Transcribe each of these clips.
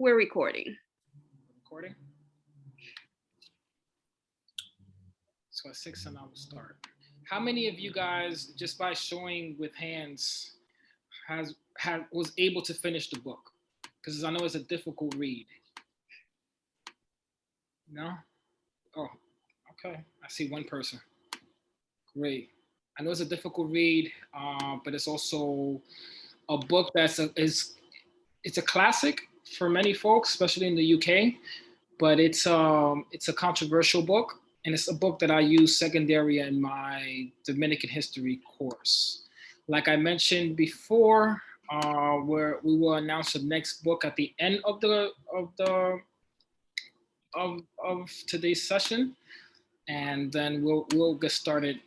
We're recording. Recording? So at 6 and I will start. How many of you guys, just by showing with hands, was able to finish the book? Because I know it's a difficult read. No? Oh, okay. I see one person. Great. I know it's a difficult read, but it's also a book it's a classic for many folks, especially in the UK. But it's a controversial book, and it's a book that I use secondary in my Dominican history course. Like I mentioned before, where we will announce the next book at the end of today's session, and then we'll get started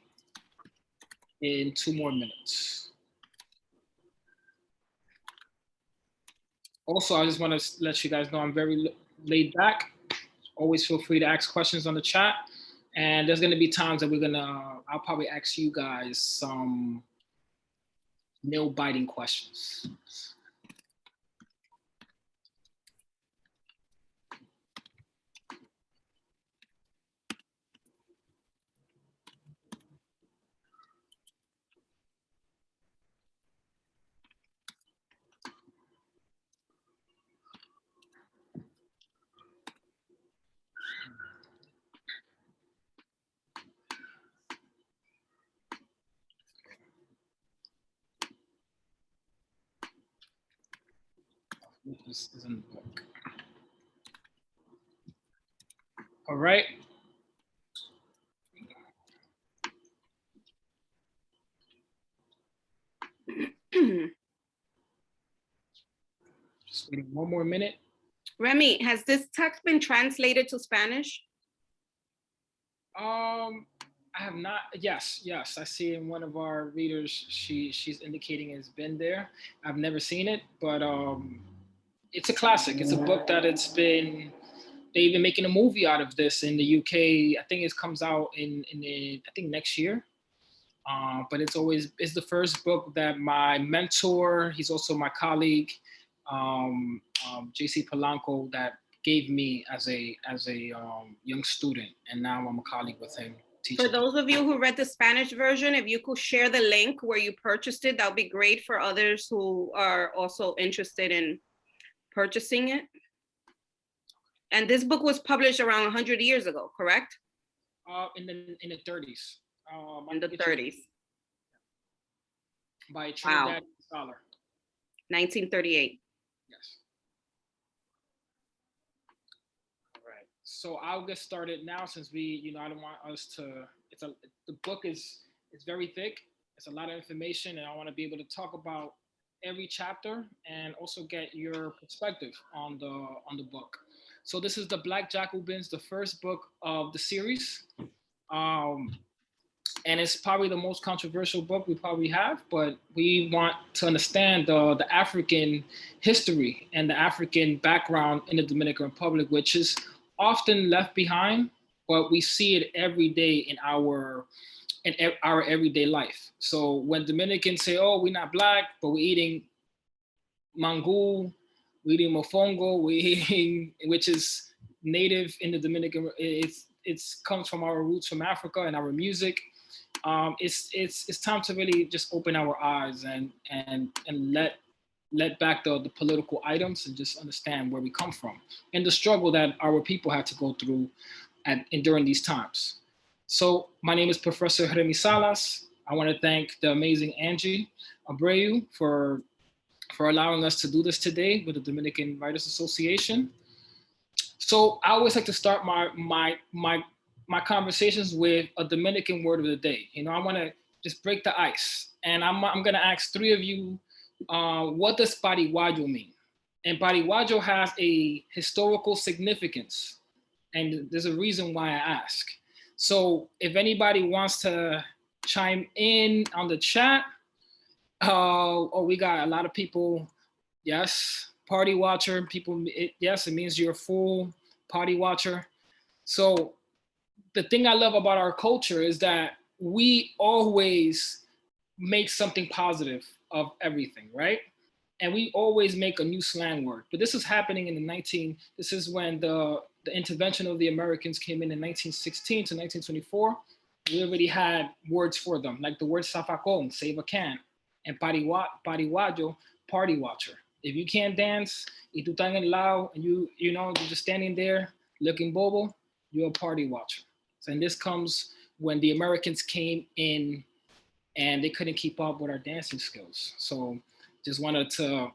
in 2 more minutes. Also, I just want to let you guys know I'm very laid back. Always feel free to ask questions on the chat. And there's gonna be times that I'll probably ask you guys some nail-biting questions. This is in the book. All right. Just waiting 1 more minute. Remy, has this text been translated to Spanish? I have not. Yes. I see in one of our readers, she's indicating it's been there. I've never seen it, but it's a classic. It's a book that they've been making a movie out of this in the UK. I think it comes out in I think next year. But it's the first book that my mentor, he's also my colleague, JC Polanco, that gave me as a young student, and now I'm a colleague with him. For those of you who read the Spanish version, if you could share the link where you purchased it, that would be great for others who are also interested in purchasing it. And this book was published around 100 years ago, correct? In the 30s. In the 30s. By a Trinidadian scholar. 1938. Yes. All right. So I'll get started now, since I don't want us to. The book is very thick. It's a lot of information, and I want to be able to talk about every chapter and also get your perspective on the book. So this is the Black Jacobins, the first book of the series. And it's probably the most controversial book we probably have, but we want to understand the African history and the African background in the Dominican Republic, which is often left behind, but we see it every day in our everyday life. So when Dominicans say, "Oh, we're not Black, but we're eating mangú, we're eating mofongo, we're eating," which is native in the Dominican, it's comes from our roots from Africa and our music. It's time to really just open our eyes and let back the political items and just understand where we come from and the struggle that our people had to go through during these times. So my name is Professor Remysell Salas. I want to thank the amazing Angie Abreu for allowing us to do this today with the Dominican Writers Association. So I always like to start my conversations with a Dominican word of the day. I want to just break the ice, and I'm going to ask 3 of you, what does parihuayo mean? And parihuayo has a historical significance, and there's a reason why I ask. So if anybody wants to chime in on the chat, we got a lot of people. Yes, party watcher people. Yes, it means you're a full party watcher. So the thing I love about our culture is that we always make something positive of everything, right? and we always make a new slang word. But this is happening in this is when the intervention of the Americans came in 1916 to 1924. We already had words for them, like the word zafacón, save a can, and parihuayo, party watcher. If you can't dance, y tú estás en el lado, and you're just standing there looking bobo, you're a party watcher. So, and this comes when the Americans came in and they couldn't keep up with our dancing skills. So just wanted to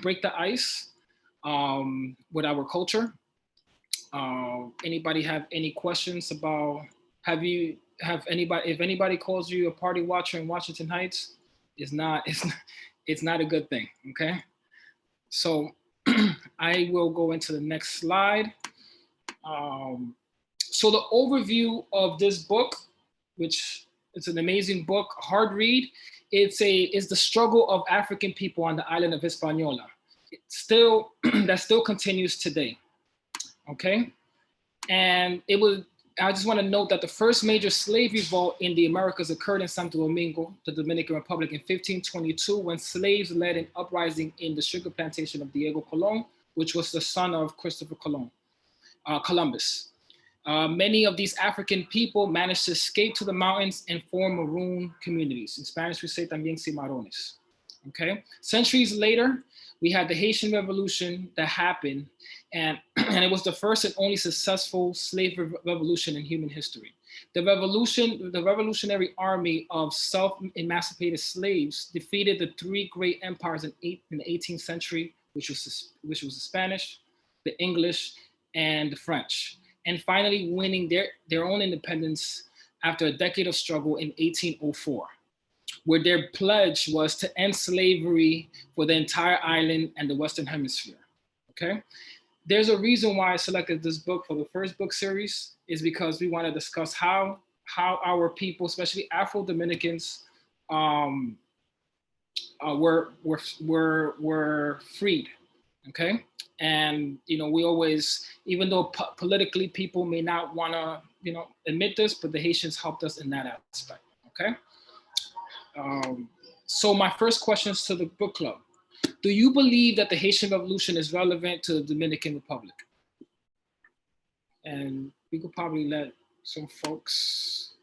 break the ice with our culture. Anybody have any questions about, if anybody calls you a party watcher in Washington Heights, it's not a good thing, okay? So I will go into the next slide. So the overview of this book, which it's an amazing book, hard read. It's the struggle of African people on the island of Hispaniola. That still continues today, okay? And I just want to note that the first major slave revolt in the Americas occurred in Santo Domingo, the Dominican Republic, in 1522, when slaves led an uprising in the sugar plantation of Diego Colon, which was the son of Christopher Columbus. Many of these African people managed to escape to the mountains and form maroon communities. In Spanish, we say también cimarrones. Okay. Centuries later, we had the Haitian Revolution that happened, and it was the first and only successful slave revolution in human history. The revolutionary army of self-emancipated slaves defeated the three great empires in the 18th century, which was the Spanish, the English, and the French, and finally winning their own independence after a decade of struggle in 1804, where their pledge was to end slavery for the entire island and the Western Hemisphere, okay? There's a reason why I selected this book for the first book series, is because we want to discuss how our people, especially Afro-Dominicans, were freed, okay? And we always, even though politically people may not want to admit this, but the Haitians helped us in that aspect, okay? So my first questions to the book club: do you believe that the Haitian Revolution is relevant to the Dominican Republic? And we could probably let some folks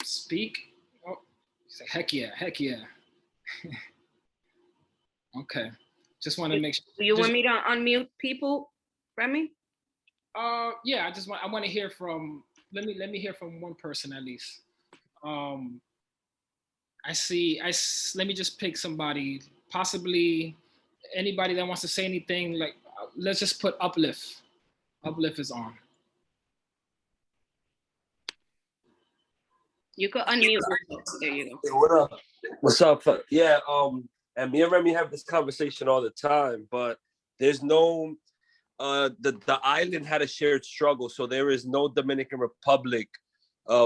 speak. Oh, say heck yeah. Okay. Just want to make sure. Do you want me to unmute people, Remy? Yeah, I want to hear from, let me hear from one person at least. Let me just pick somebody, possibly anybody that wants to say anything. Like, let's just put Uplift. Uplift is on. You could unmute yourself. There you go. Hey, what up? What's up? Yeah, and me and Remy have this conversation all the time, but there's no, the island had a shared struggle, so there is no Dominican Republic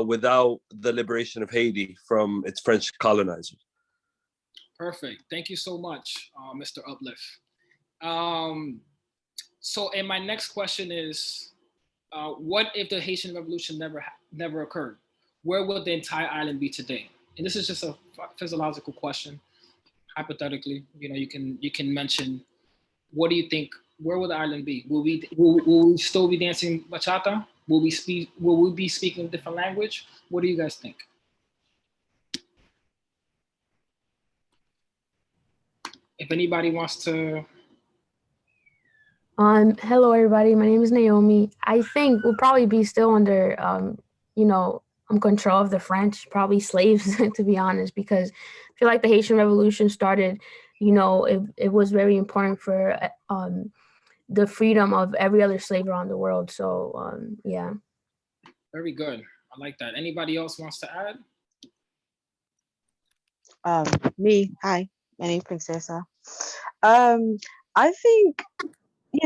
without the liberation of Haiti from its French colonizers. Perfect. Thank you so much, Mr. Uplift. So, and my next question is, what if the Haitian Revolution never occurred? Where would the entire island be today? And this is just a physiological question. Hypothetically, you can mention, what do you think? Where will the island be? Will we still be dancing bachata? Will we be speaking a different language? What do you guys think? If anybody wants to. Hello everybody, my name is Naomi. I think we'll probably be still under control of the French, probably slaves to be honest, because I feel like the Haitian Revolution started, it was very important for the freedom of every other slave around the world. So yeah. Very good. I like that. Anybody else wants to add? Me. Hi, my name's Princessa. I think,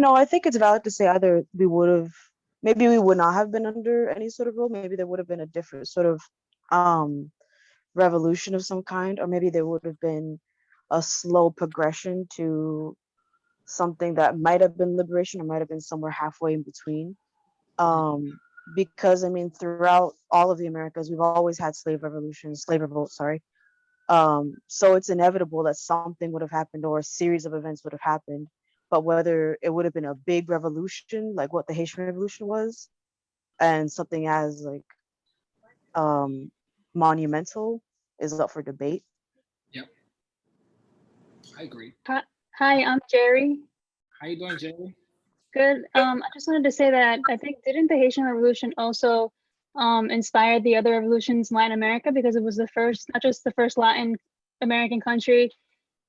I think it's valid to say either maybe we would not have been under any sort of rule. Maybe there would have been a different sort of revolution of some kind, or maybe there would have been a slow progression to something that might have been liberation or might have been somewhere halfway in between. Because throughout all of the Americas, we've always had slave revolts, sorry. So it's inevitable that something would have happened or a series of events would have happened. But whether it would have been a big revolution, like what the Haitian Revolution was, and something as like um, monumental is up for debate. Yep, I agree. Hi, I'm Jerry. How you doing, Jerry? Good. I just wanted to say that I think didn't the Haitian Revolution also inspire the other revolutions in Latin America, because it was the first, not just the first Latin American country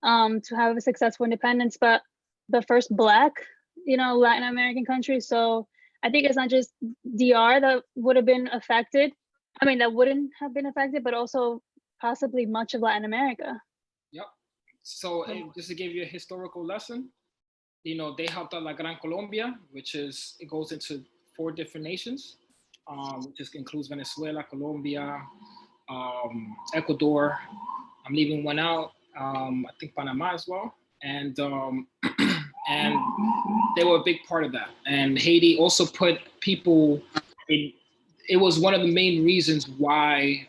to have a successful independence, but the first Black, Latin American country. So I think it's not just DR that would have been affected. I mean, that wouldn't have been affected, but also possibly much of Latin America. Yep. So just to give you a historical lesson, they helped out La Gran Colombia, it goes into 4 different nations, which includes Venezuela, Colombia, Ecuador. I'm leaving one out. I think Panama as well. And and they were a big part of that. And Haiti also put people in. It was one of the main reasons why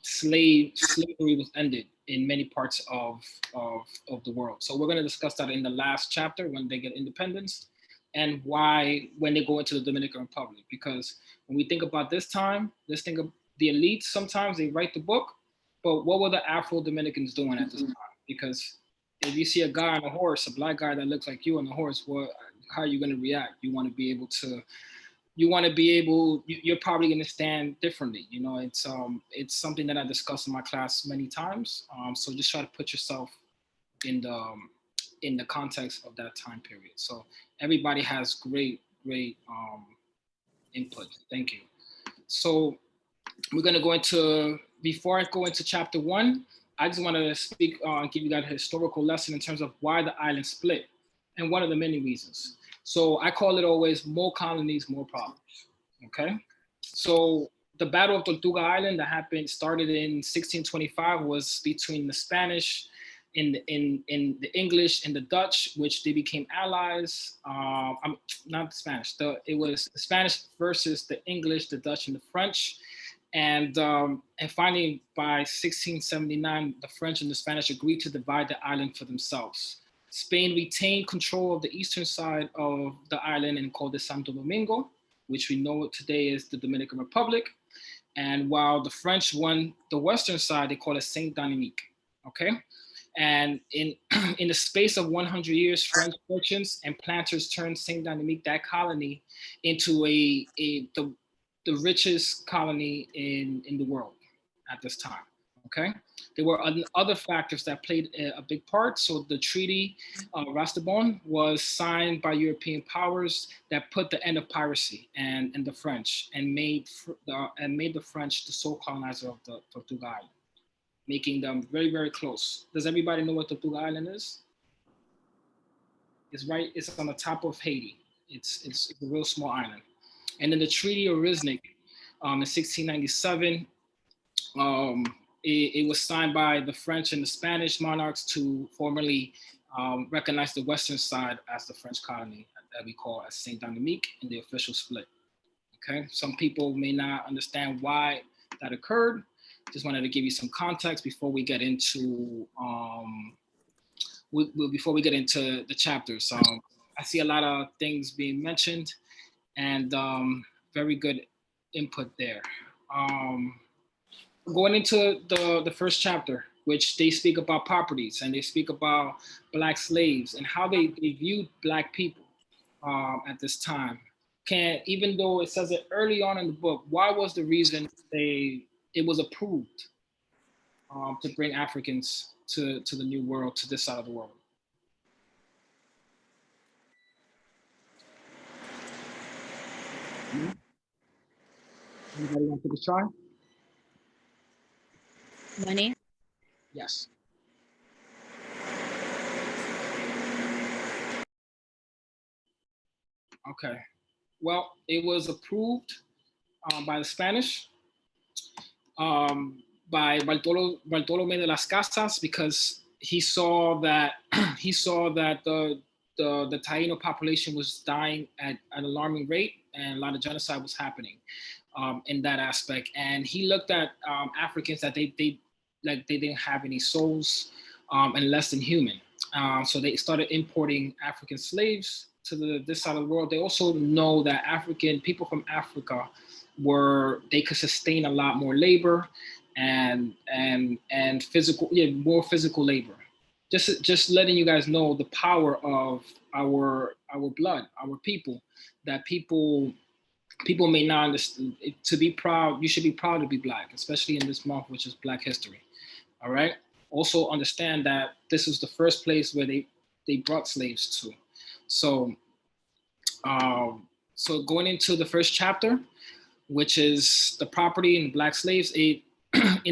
slavery was ended in many parts of the world. So we're going to discuss that in the last chapter when they get independence, and why when they go into the Dominican Republic. Because when we think about this time, let's think of the elites. Sometimes they write the book, but what were the Afro-Dominicans doing at this time? Because if you see a guy on a horse, a Black guy that looks like you on a horse, how are you going to react? You want to be able to. You're probably going to stand differently. It's something that I discuss in my class many times. So just try to put yourself in the context of that time period. So everybody has great input. Thank you. So we're going to go into, before I go into chapter 1, I just want to speak, give you that historical lesson in terms of why the island split and one of the many reasons. So I call it always more colonies, more problems, okay? So the Battle of Tortuga Island that started in 1625 was between the Spanish and the English and the Dutch, which they became allies. Not the Spanish, it was the Spanish versus the English, the Dutch and the French. And finally, by 1679, the French and the Spanish agreed to divide the island for themselves. Spain retained control of the eastern side of the island and called it Santo Domingo, which we know today is the Dominican Republic. And while the French won the western side, they call it Saint Dominique, okay? And in the space of 100 years, French merchants and planters turned Saint Dominique, that colony, into the richest colony in the world at this time, okay? There were other factors that played a big part. So the Treaty of Ratisbonne was signed by European powers that put the end of piracy and the French, and made the French the sole colonizer of the Tortuga Island, making them very, very close. Does everybody know what Tortuga Island is? It's on the top of Haiti. It's a real small island. And then the Treaty of Rysnik in 1697, it was signed by the French and the Spanish monarchs to formally recognize the western side as the French colony that we call as Saint Dominique in the official split. Okay, some people may not understand why that occurred. Just wanted to give you some context before we get into the chapters. I see a lot of things being mentioned, and very good input there. Going into the first chapter, which they speak about properties and they speak about Black slaves and how they viewed Black people at this time. Even though it says it early on in the book, why was the reason it was approved to bring Africans to the New World, to this side of the world? Anybody want to take a try? Money. Yes. Okay. Well, it was approved by the Spanish, by Bartolome de las Casas, because he saw that the Taino population was dying at an alarming rate, and a lot of genocide was happening in that aspect. And he looked at Africans that they like they didn't have any souls and less than human. So they started importing African slaves to this side of the world. They also know that African people from Africa they could sustain a lot more labor and physical, more physical labor. Just letting you guys know the power of our blood, our people, that people may not understand. To be proud, you should be proud to be Black, especially in this month, which is Black History. All right. Also understand that this is the first place where they brought slaves to. So, so going into the first chapter, which is the property and Black slaves. In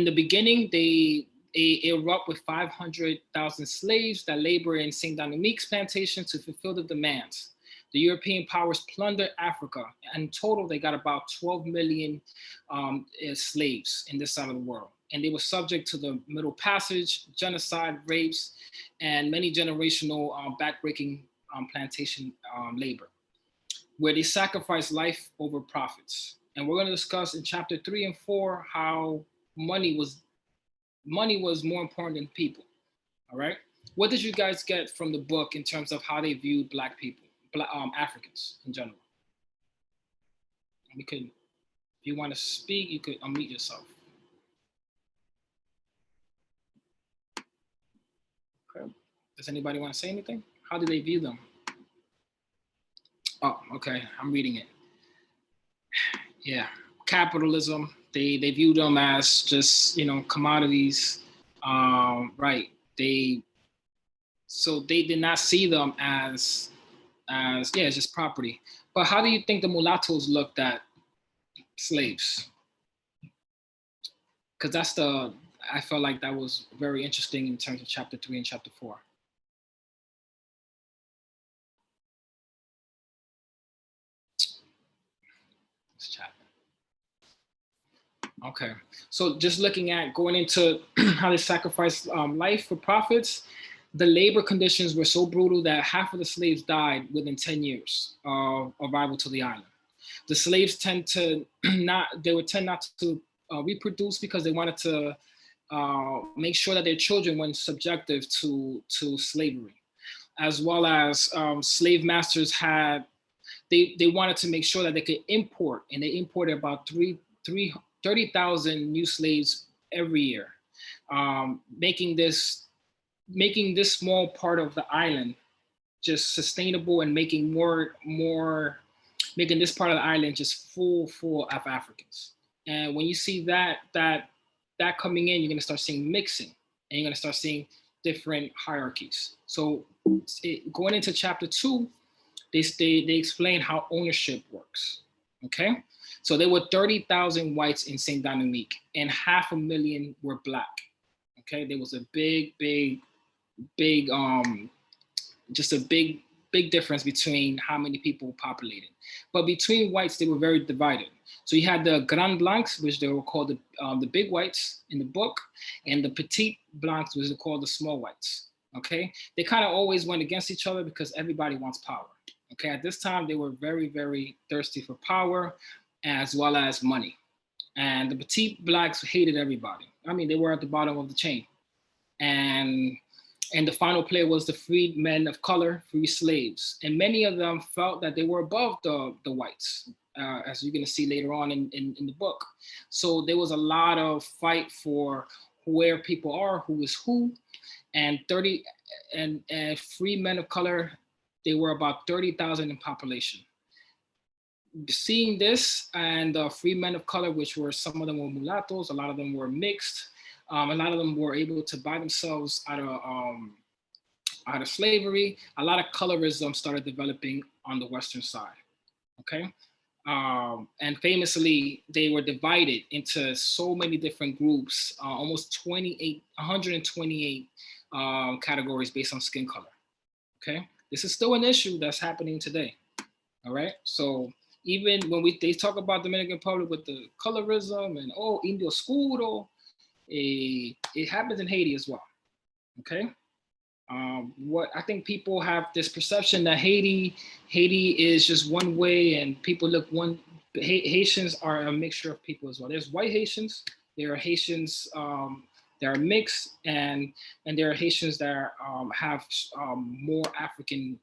the beginning, they erupt with 500,000 slaves that labor in Saint Dominique's plantation to fulfill the demands. The European powers plundered Africa. In total, they got about 12 million slaves in this side of the world. And they were subject to the Middle Passage, genocide, rapes, and many generational backbreaking plantation labor, where they sacrificed life over profits. And we're going to discuss in chapter 3 and 4 how money was more important than people. All right. What did you guys get from the book in terms of how they viewed Black people, Africans in general? If you want to speak, you could unmute yourself. Okay. Does anybody want to say anything? How do they view them? Oh, okay. I'm reading it. Yeah, capitalism. They view them as just commodities, right? So they did not see them as just property. But how do you think the mulattoes looked at slaves? Because I felt like that was very interesting in terms of chapter 3 and chapter 4. Okay, so just looking at going into how they sacrificed life for profits, the labor conditions were so brutal that half of the slaves died within 10 years of arrival to the island. The slaves tend not to reproduce because they wanted to make sure that their children weren't subjective to slavery, as well as slave masters they wanted to make sure that they could import, and they imported about 30,000 new slaves every year, making this small part of the island just sustainable and making this part of the island just full of Africans. And when you see that coming in, you're going to start seeing mixing, and you're going to start seeing different hierarchies. So going into chapter 2, they explain how ownership works. Okay. So there were 30,000 whites in Saint Dominique, and 500,000 were Black. Okay, there was a big difference between how many people populated. But between whites, they were very divided. So you had the Grand Blancs, which they were called the big whites in the book, and the Petit Blancs, which are called the small whites. Okay, they kind of always went against each other because everybody wants power. Okay, at this time, they were very, very thirsty for power, as well as money. And the Petit Blacks hated everybody. I mean, they were at the bottom of the chain. And the final player was the freed men of color, free slaves. And many of them felt that they were above the whites, as you're gonna see later on in the book. So there was a lot of fight for where people are, who is who. And free men of color, they were about 30,000 in population. Seeing this, and free men of color, which were, some of them were mulattoes, a lot of them were mixed, a lot of them were able to buy themselves out of slavery. A lot of colorism started developing on the Western side, okay? And famously, they were divided into so many different groups, almost 128 categories based on skin color, okay? This is still an issue that's happening today, all right? So even when they talk about Dominican Republic with the colorism and Indio Oscuro, it happens in Haiti as well, okay? What I think people have this perception that Haiti is just one way, and people look one. Haitians are a mixture of people as well. There's white Haitians, there are Haitians that are mixed, and there are Haitians that are, have more African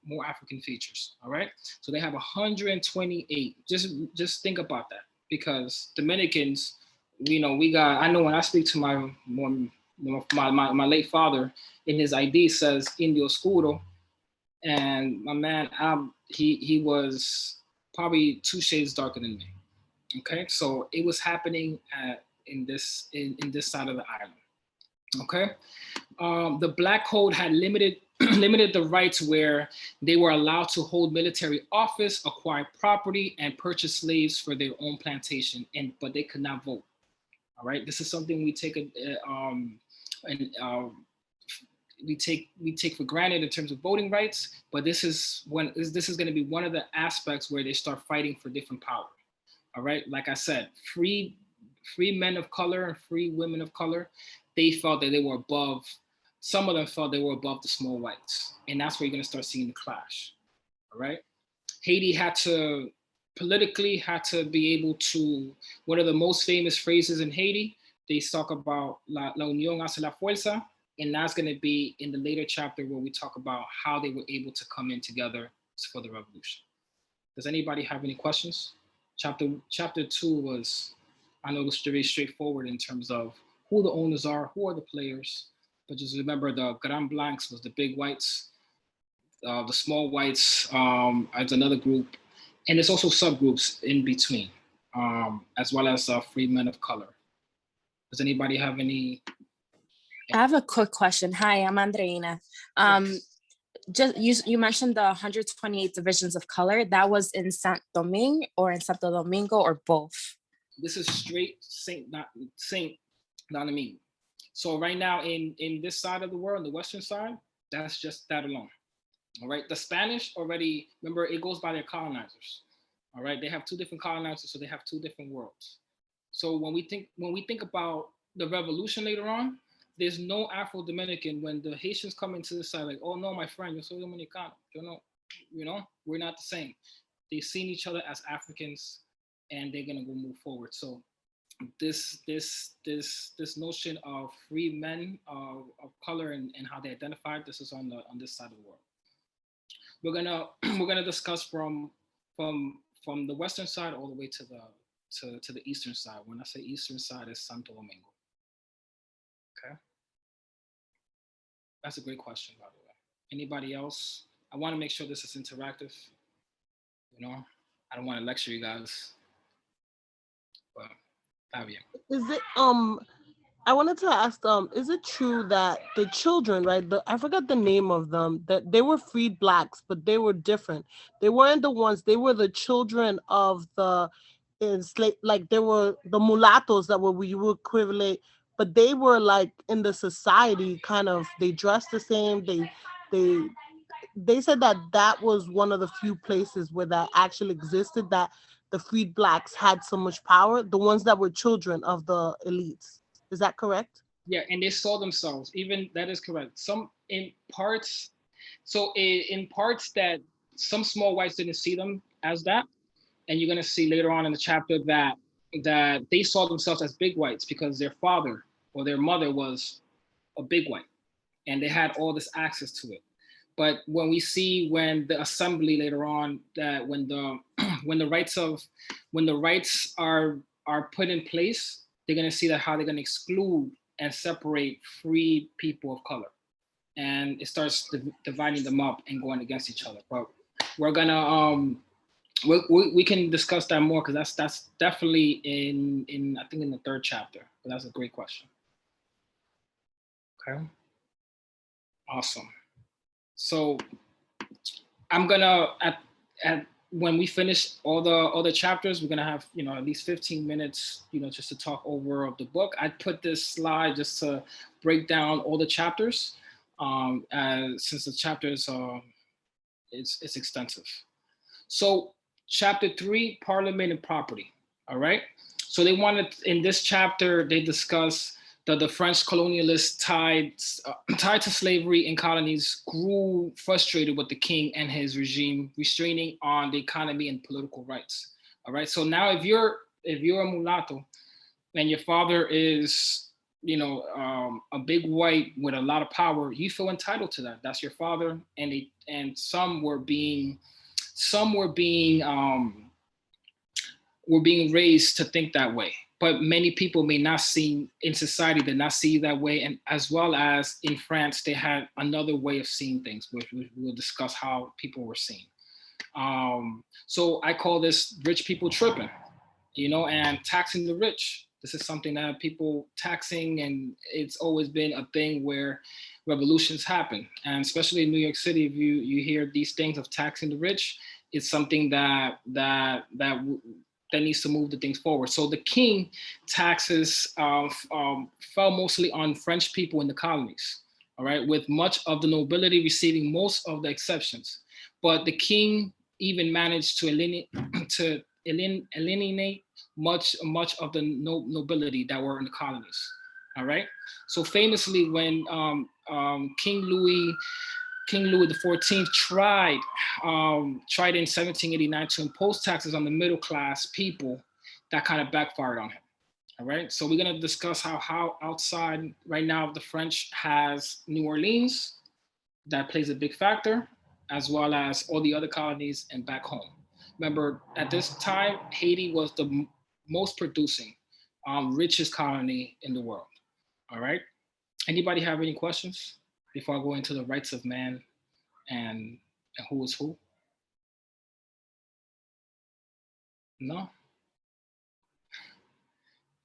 features. All right, so they have 128. Just think about that, because Dominicans, you know, we got. I know when I speak to my late father, in his ID says Indio Oscuro, and my man, he was probably 2 shades darker than me. Okay, so it was happening in this side of the island. Okay, the Black Code had limited the rights where they were allowed to hold military office, acquire property, and purchase slaves for their own plantation, but they could not vote. All right, this is something we take we take for granted in terms of voting rights, but this is going to be one of the aspects where they start fighting for different power. All right, like I said, free men of color and free women of color, they felt that they were above. Some of them felt they were above the small whites, and that's where you're going to start seeing the clash. All right, Haiti had to be able to. One of the most famous phrases in Haiti, they talk about la unión hace la fuerza. And that's going to be in the later chapter where we talk about how they were able to come in together for the revolution. Does anybody have any questions? Chapter 2 was, I know it was very straightforward in terms of who the owners are, who are the players, but just remember the Grand Blancs was the big whites, the small whites as another group, and there's also subgroups in between, as well as free men of color. Does anybody have any? I have a quick question. Hi, I'm Andreina. Just you mentioned the 128 divisions of color. That was in Saint Domingue or in Santo Domingo or both? This is straight Saint Domingue. So right now in this side of the world, the Western side, that's just that alone. All right. The Spanish already, remember, it goes by their colonizers. All right. They have 2 different colonizers, so they have 2 different worlds. So when we think about the revolution later on, there's no Afro-Dominican. When the Haitians come into the side, like, oh no, my friend, you're so Dominicano. You know, we're not the same. They've seen each other as Africans, and they're gonna go move forward. So this notion of free men of color and how they identify, this is on this side of the world. We're gonna discuss from the Western side all the way to the Eastern side. When I say Eastern side, it's Santo Domingo. Okay. That's a great question, by the way. Anybody else? I want to make sure this is interactive. You know, I don't want to lecture you guys, but Fabio. Is it I wanted to ask is it true that the children, right? I forgot the name of them, that they were freed Blacks, but they were different. They weren't the ones, they were the children of the like they were the mulattoes that we would equivalent, but they were like in the society kind of, they dressed the same. They said that was one of the few places where that actually existed, that the freed Blacks had so much power, the ones that were children of the elites. Is that correct? Yeah, and they saw themselves, even that is correct. Some in parts, so in parts that some small whites didn't see them as that. And you're gonna see later on in the chapter that they saw themselves as big whites because their father or their mother was a big white, and they had all this access to it. But when we see when the assembly later on, that when the rights are put in place, they're gonna see that how they're gonna exclude and separate free people of color, and it starts dividing them up and going against each other. But we're gonna we can discuss that more, because that's definitely in I think in the 3rd chapter. But that's a great question. Okay, awesome. So I'm gonna at when we finish all the chapters, we're gonna have at least 15 minutes just to talk over of the book. I put this slide just to break down all the chapters, since the chapters it's extensive. So Chapter 3, Parliament and Property. All right. So they wanted, in this chapter, they discuss that the French colonialists tied to slavery in colonies grew frustrated with the king and his regime restraining on the economy and political rights. All right. So now if you're a mulatto and your father is a big white with a lot of power, you feel entitled to that. That's your father, and some were being raised to think that way. But many people may not see in society, did not see that way, and as well as in France, they had another way of seeing things, which we'll discuss how people were seen. So I call this rich people tripping, and taxing the rich. This is something that people taxing, and it's always been a thing where revolutions happen. And especially in New York City, if you hear these things of taxing the rich, it's something that needs to move the things forward. So the king taxes fell mostly on French people in the colonies, all right, with much of the nobility receiving most of the exceptions. But the king even managed to eliminate much of the nobility that were in the colonies. All right. So famously, when King Louis XIV tried in 1789 to impose taxes on the middle class people, that kind of backfired on him. All right. So we're gonna discuss how outside right now the French has New Orleans, that plays a big factor, as well as all the other colonies and back home. Remember, at this time, Haiti was the most producing, richest colony in the world. All right. Anybody have any questions before I go into the rights of man and who is who? No?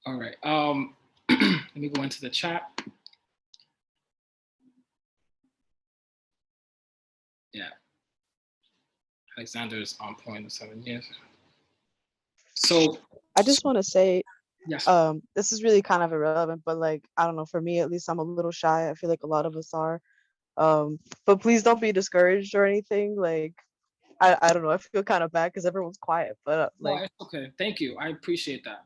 All right. Let me go into the chat. Yeah. Alexander is on point in 7 years. So I just want to say, yes. this is really kind of irrelevant, but like, I don't know, for me at least, I'm a little shy. I feel like a lot of us are. But please don't be discouraged or anything. Like, I don't know, I feel kind of bad because everyone's quiet, but No, like, it's okay. Thank you. I appreciate that.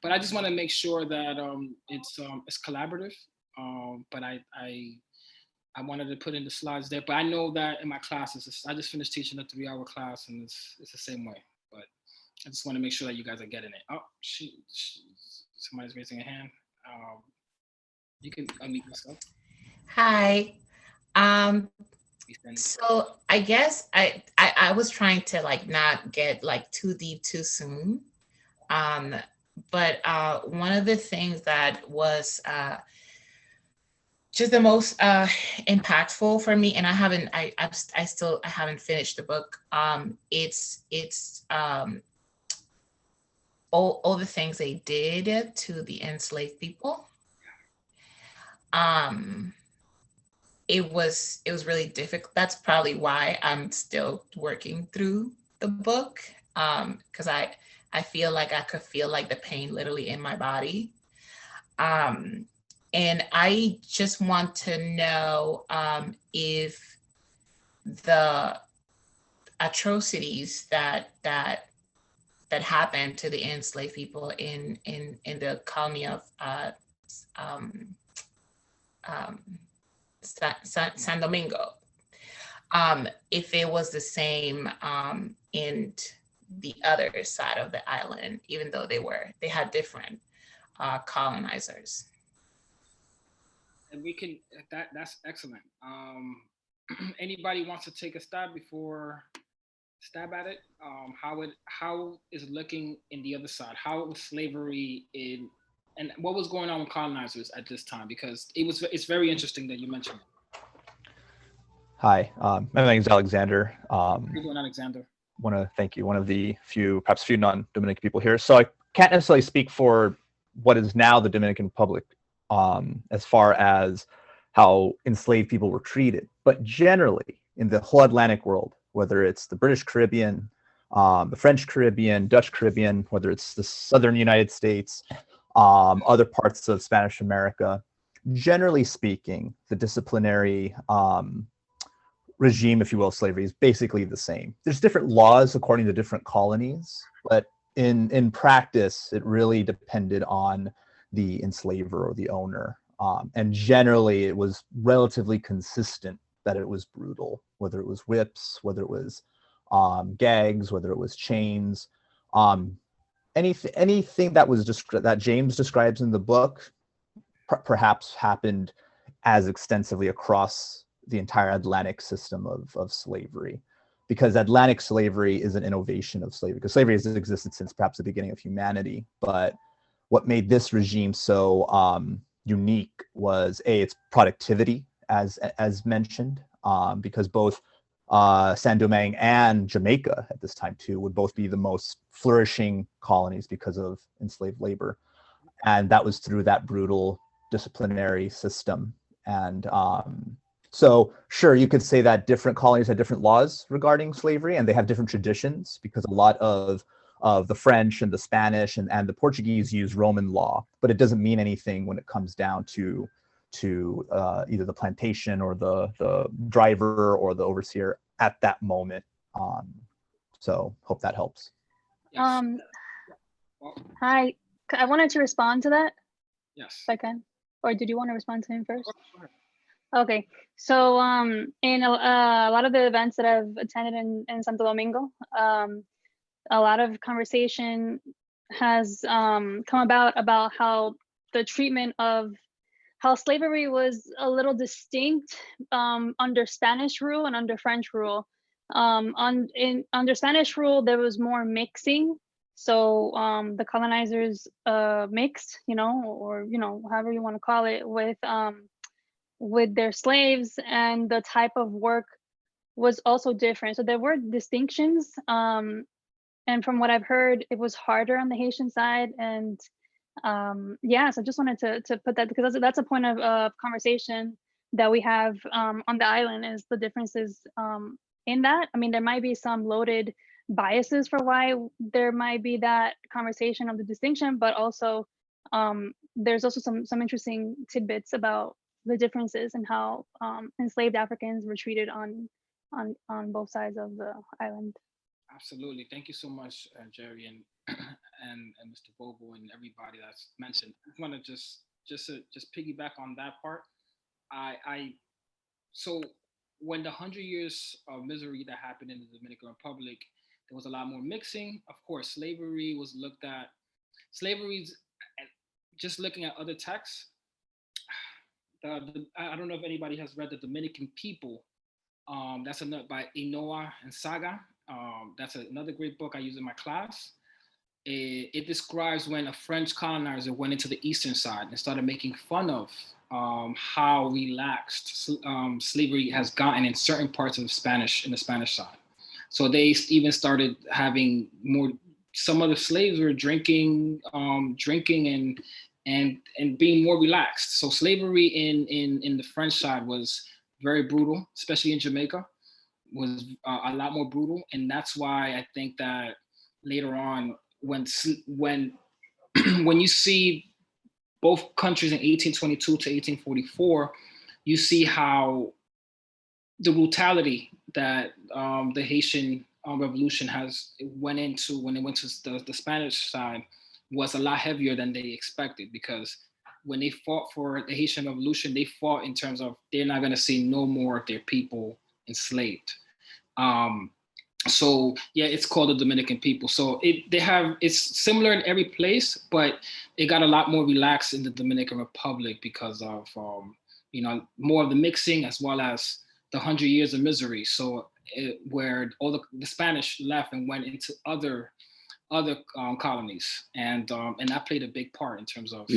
But I just want to make sure that it's collaborative. But I wanted to put in the slides there. But I know that in my classes, I just finished teaching a 3-hour class, and it's the same way. But I just want to make sure that you guys are getting it. Oh, somebody's raising a hand. You can unmute yourself. Hi. So I guess I was trying to like not get like too deep too soon. But one of the things that was just the most impactful for me, and I haven't finished the book. It's all the things they did to the enslaved people. It was really difficult. That's probably why I'm still working through the book, because I feel like I could feel like the pain literally in my body. And I just want to know if the atrocities that happened to the enslaved people in the colony of San Domingo, if it was the same in the other side of the island, even though they had different colonizers. And we can, that's excellent. Anybody wants to take a stab at it? How is it looking in the other side? How was slavery and what was going on with colonizers at this time? Because it's very interesting that you mentioned it. Hi, my name is Alexander. How are you doing, Alexander? Want to thank you, one of the perhaps few non-Dominican people here. So I can't necessarily speak for what is now the Dominican Republic as far as how enslaved people were treated, but generally in the whole Atlantic world, whether it's the British Caribbean, the French Caribbean, Dutch Caribbean, whether it's the Southern United States, other parts of Spanish America, generally speaking, the disciplinary regime, if you will, slavery is basically the same. There's different laws according to different colonies, but in practice, it really depended on the enslaver or the owner. And generally, it was relatively consistent that it was brutal, whether it was whips, whether it was gags, whether it was chains, anything that was that James describes in the book, perhaps happened as extensively across the entire Atlantic system of slavery, because Atlantic slavery is an innovation of slavery, because slavery has existed since perhaps the beginning of humanity. But what made this regime so unique was its productivity, as mentioned, because both Saint Domingue and Jamaica at this time too would both be the most flourishing colonies because of enslaved labor, and that was through that brutal disciplinary system. And so sure, you could say that different colonies had different laws regarding slavery, and they have different traditions, because a lot of the French and the Spanish and the Portuguese use Roman law, but it doesn't mean anything when it comes down to either the plantation or the driver or the overseer at that moment. So hope that helps. Hi, I wanted to respond to that. Yes. If I can, or did you want to respond to him first? Okay, so in a lot of the events that I've attended in Santo Domingo, a lot of conversation has come about how the treatment of how slavery was a little distinct under Spanish rule and under French rule. Under Spanish rule, there was more mixing. So the colonizers mixed, or however you want to call it, with their slaves, and the type of work was also different. So there were distinctions. And from what I've heard, it was harder on the Haitian side. And yeah, so I just wanted to put that, because that's a point of conversation that we have on the island, is the differences in that. I mean, there might be some loaded biases for why there might be that conversation of the distinction, but also there's also some interesting tidbits about the differences and how enslaved Africans were treated on both sides of the island. Absolutely. Thank you so much, Jerry and Mr. Bobo and everybody that's mentioned. I want to just piggyback on that part. So when the 100 years of misery that happened in the Dominican Republic, there was a lot more mixing. Of course, slavery was looked at. Slavery's just looking at other texts. I don't know if anybody has read The Dominican People. That's another by Inoa and Saga. That's another great book I use in my class. It describes when a French colonizer went into the eastern side and started making fun of how relaxed slavery has gotten in certain parts of the Spanish side. So they even started having more. Some of the slaves were drinking and being more relaxed. So slavery in the French side was very brutal, especially in Jamaica, was a lot more brutal. And that's why I think that later on, when you see both countries in 1822 to 1844, you see how the brutality that the Haitian Revolution went into when it went to the Spanish side was a lot heavier than they expected, because when they fought for the Haitian Revolution, they fought in terms of they're not going to see no more of their people enslaved. So yeah, it's called the Dominican People. So it's similar in every place, but it got a lot more relaxed in the Dominican Republic because of more of the mixing, as well as the 100 years of misery. So where all the Spanish left and went into other colonies, and that played a big part in terms of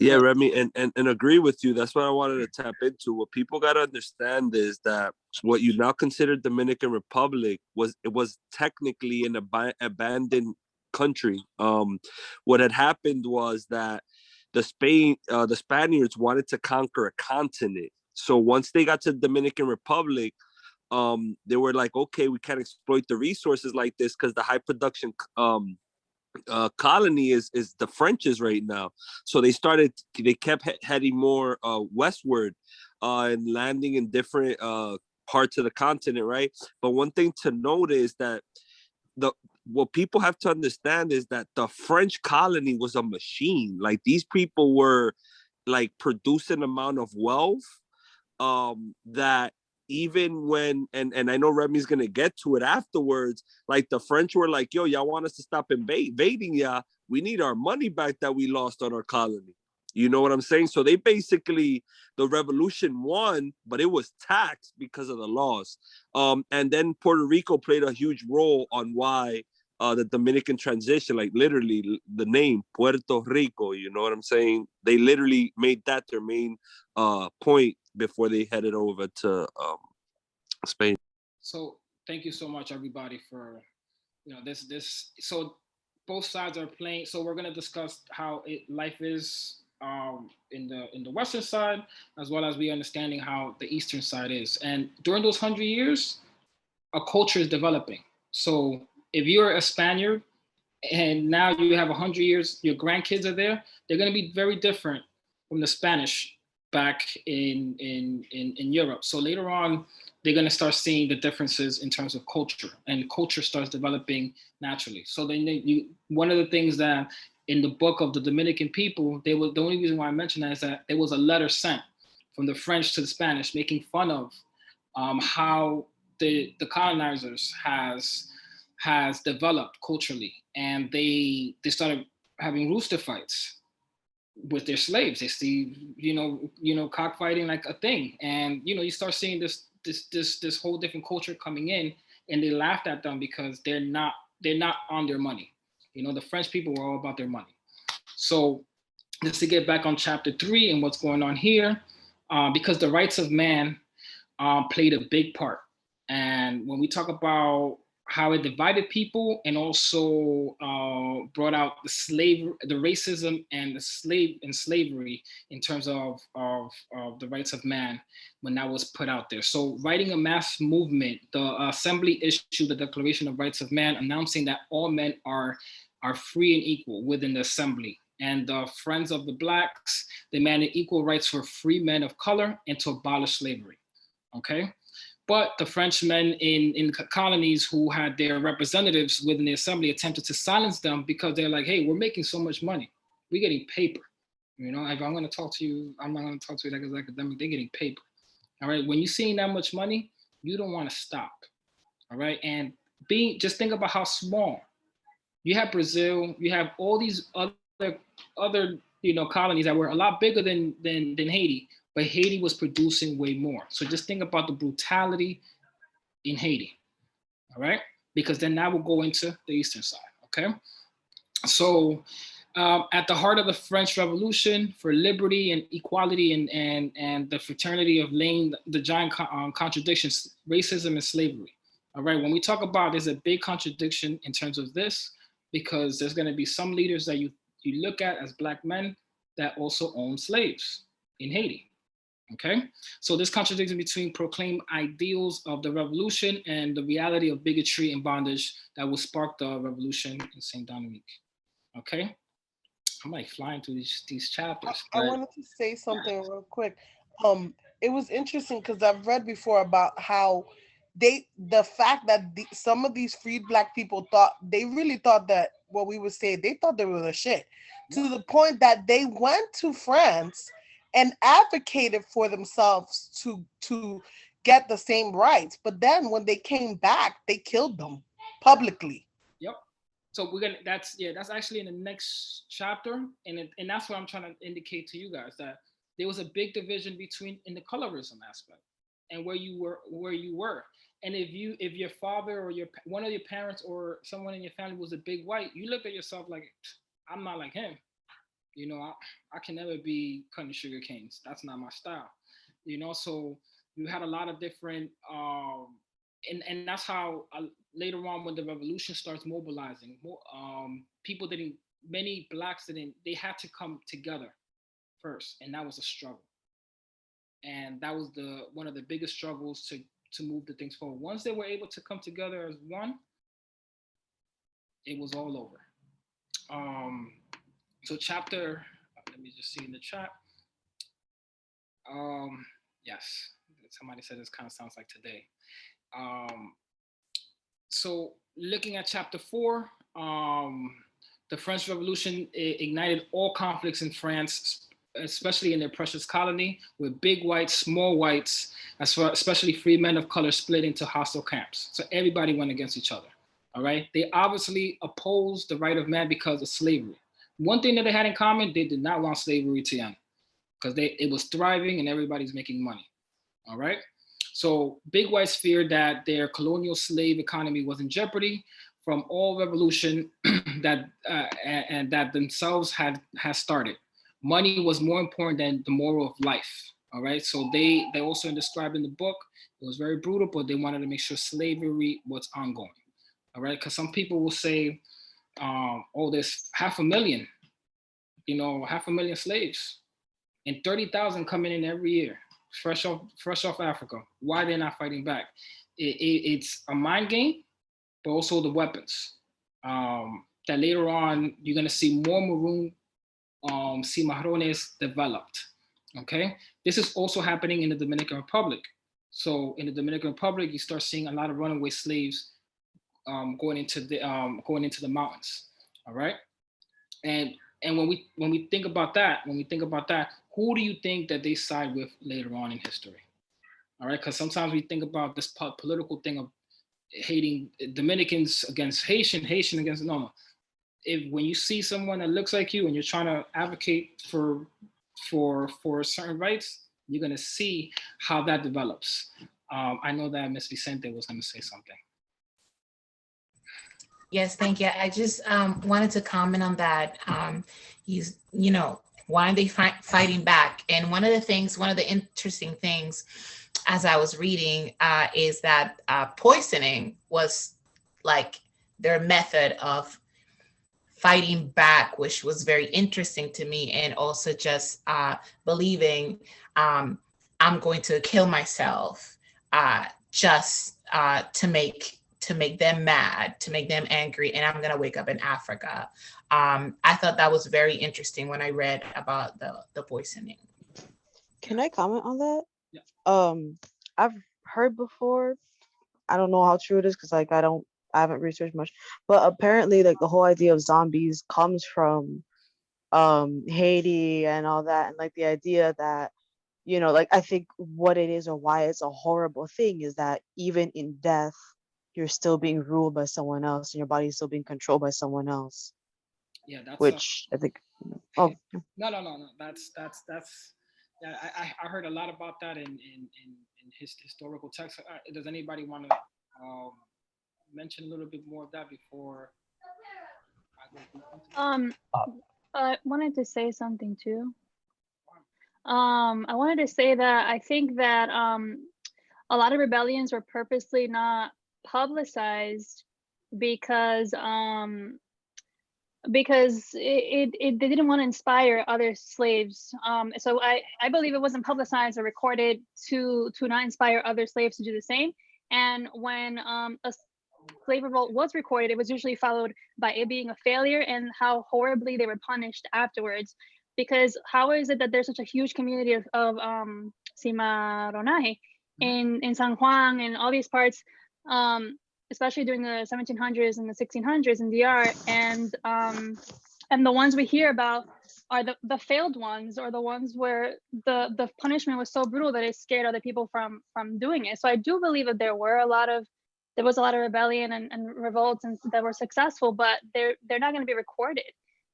Yeah, Remy, and agree with you. That's what I wanted to tap into. What people got to understand is that what you now consider Dominican Republic was technically an abandoned country. What had happened was that the Spaniards wanted to conquer a continent. So once they got to the Dominican Republic, they were like, okay, we can't exploit the resources like this, because the high production colony is the French's right now. So they kept heading more westward and landing in different parts of the continent, right? But one thing to note is that what people have to understand is that the French colony was a machine. Like, these people were like producing amount of wealth that even when, and I know Remy's gonna get to it afterwards, like the French were like, yo, y'all want us to stop invading ya? We need our money back that we lost on our colony. You know what I'm saying? So they basically, the revolution won, but it was taxed because of the laws. And then Puerto Rico played a huge role on why the Dominican transition, like literally the name Puerto Rico, you know what I'm saying? They literally made that their main point before they headed over to Spain. So thank you so much, everybody, for this. So both sides are playing. So we're gonna discuss how life is in the western side, as well as we understanding how the eastern side is. And during those 100 years, a culture is developing. So if you're a Spaniard and now you have 100 years, your grandkids are there, they're going to be very different from the Spanish back in Europe. So later on, they're going to start seeing the differences in terms of culture, and culture starts developing naturally. So then one of the things that in the book of the Dominican people, the only reason why I mentioned that is that there was a letter sent from the French to the Spanish making fun of how the colonizers has developed culturally, and they started having rooster fights with their slaves. They see cockfighting like a thing, and you start seeing this whole different culture coming in, and they laughed at them because they're not on their money. The French people were all about their money. So just to get back on chapter 3 and what's going on here, because the rights of man played a big part. And when we talk about how it divided people and also brought out the racism and slavery in terms of the rights of man when that was put out there. So writing a mass movement, the assembly issued the Declaration of Rights of Man, announcing that all men are free and equal within the assembly. And the Friends of the Blacks demanded equal rights for free men of color and to abolish slavery. Okay. But the Frenchmen in colonies who had their representatives within the assembly attempted to silence them because they're like, hey, we're making so much money. We're getting paper. If I'm going to talk to you, I'm not going to talk to you like as an academic. They're getting paper. All right. When you're seeing that much money, you don't want to stop. All right. And just think about how small. You have Brazil. You have all these other colonies that were a lot bigger than Haiti. But Haiti was producing way more. So just think about the brutality in Haiti, all right? Because then now we'll go into the eastern side, okay? So at the heart of the French Revolution for liberty and equality and the fraternity of laying the giant contradictions, racism and slavery, all right? When we talk about, there's a big contradiction in terms of this, because there's gonna be some leaders that you look at as Black men that also own slaves in Haiti. Okay, so this contradiction between proclaimed ideals of the revolution and the reality of bigotry and bondage that will spark the revolution in Saint Dominique. Okay, I'm like flying through these chapters. I wanted to say something real quick. It was interesting because I've read before about how the fact that some of these freed Black people really thought that what we would say, they thought they were the shit, to the point that they went to France and advocated for themselves to get the same rights. But then when they came back, they killed them publicly. Yep. So that's actually in the next chapter. And that's what I'm trying to indicate to you guys, that there was a big division in the colorism aspect and where you were. And if your father or one of your parents or someone in your family was a big white, you look at yourself like, I'm not like him. I can never be cutting sugar canes. That's not my style. So you had a lot of different, and that's how later on when the revolution starts mobilizing, many Blacks they had to come together first, and that was a struggle. And that was one of the biggest struggles to move the things forward. Once they were able to come together as one, it was all over. So chapter, let me just see in the chat. Yes, somebody said this kind of sounds like today. So looking at chapter 4, the French Revolution ignited all conflicts in France, especially in their precious colony, with big whites, small whites, especially free men of color, split into hostile camps. So everybody went against each other. All right. They obviously opposed the right of man because of slavery. One thing that they had in common, they did not want slavery to end because it was thriving and everybody's making money. All right. So big whites feared that their colonial slave economy was in jeopardy from all revolution that and that themselves had started. Money was more important than the moral of life. All right. So they also described in the book, it was very brutal, but they wanted to make sure slavery was ongoing. All right. Because some people will say, oh, there's 500,000, 500,000 slaves and 30,000 coming in every year, fresh off Africa. Why they're not fighting back? It's a mind game, but also the weapons. That later on, you're going to see more maroon cimarrones developed. Okay. This is also happening in the Dominican Republic. So in the Dominican Republic, you start seeing a lot of runaway slaves going into the mountains. All right. And when we think about that, who do you think that they side with later on in history? All right, because sometimes we think about this political thing of hating Dominicans against Haitian against no. If when you see someone that looks like you and you're trying to advocate for certain rights, you're gonna see how that develops. I know that Ms. Vicente was gonna say something. Yes, thank you. I just wanted to comment on that. Why are they fighting back? And one of the interesting things as I was reading is that poisoning was like their method of fighting back, which was very interesting to me. And also just believing I'm going to kill myself just to make them mad, to make them angry, and I'm gonna wake up in Africa. I thought that was very interesting when I read about the poisoning. Can I comment on that? Yeah. I've heard before, I don't know how true it is because I haven't researched much, but apparently like the whole idea of zombies comes from Haiti and all that, and like the idea that, like I think what it is or why it's a horrible thing is that even in death, you're still being ruled by someone else and your body's still being controlled by someone else. Yeah, that's which I think. Oh no. That's yeah. I heard a lot about that in his historical text. Does anybody want to mention a little bit more of that before I go? I wanted to say something too. I wanted to say that I think that a lot of rebellions were purposely not publicized because they didn't want to inspire other slaves. So I believe it wasn't publicized or recorded to not inspire other slaves to do the same. And when a slave revolt was recorded, it was usually followed by it being a failure and how horribly they were punished afterwards. Because how is it that there's such a huge community of cimarronaje in San Juan and all these parts, especially during the 1700s and the 1600s in DR, and the ones we hear about are the failed ones, or the ones where the punishment was so brutal that it scared other people from doing it. So I do believe that there was a lot of rebellion and revolts and that were successful, but they're not going to be recorded.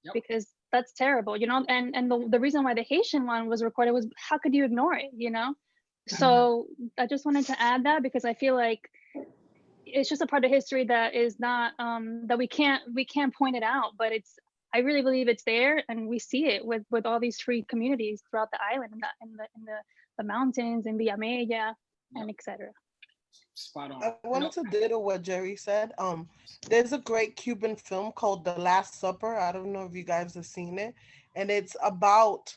Yep. Because that's terrible, and the reason why the Haitian one was recorded was, how could you ignore it, So I just wanted to add that because I feel like it's just a part of history that is not that we can't point it out, but I really believe it's there, and we see it with all these free communities throughout the island, in the mountains, in Villamella, and etc. Spot on. I wanted to ditto what Jerry said. There's a great Cuban film called The Last Supper. I don't know if you guys have seen it, and it's about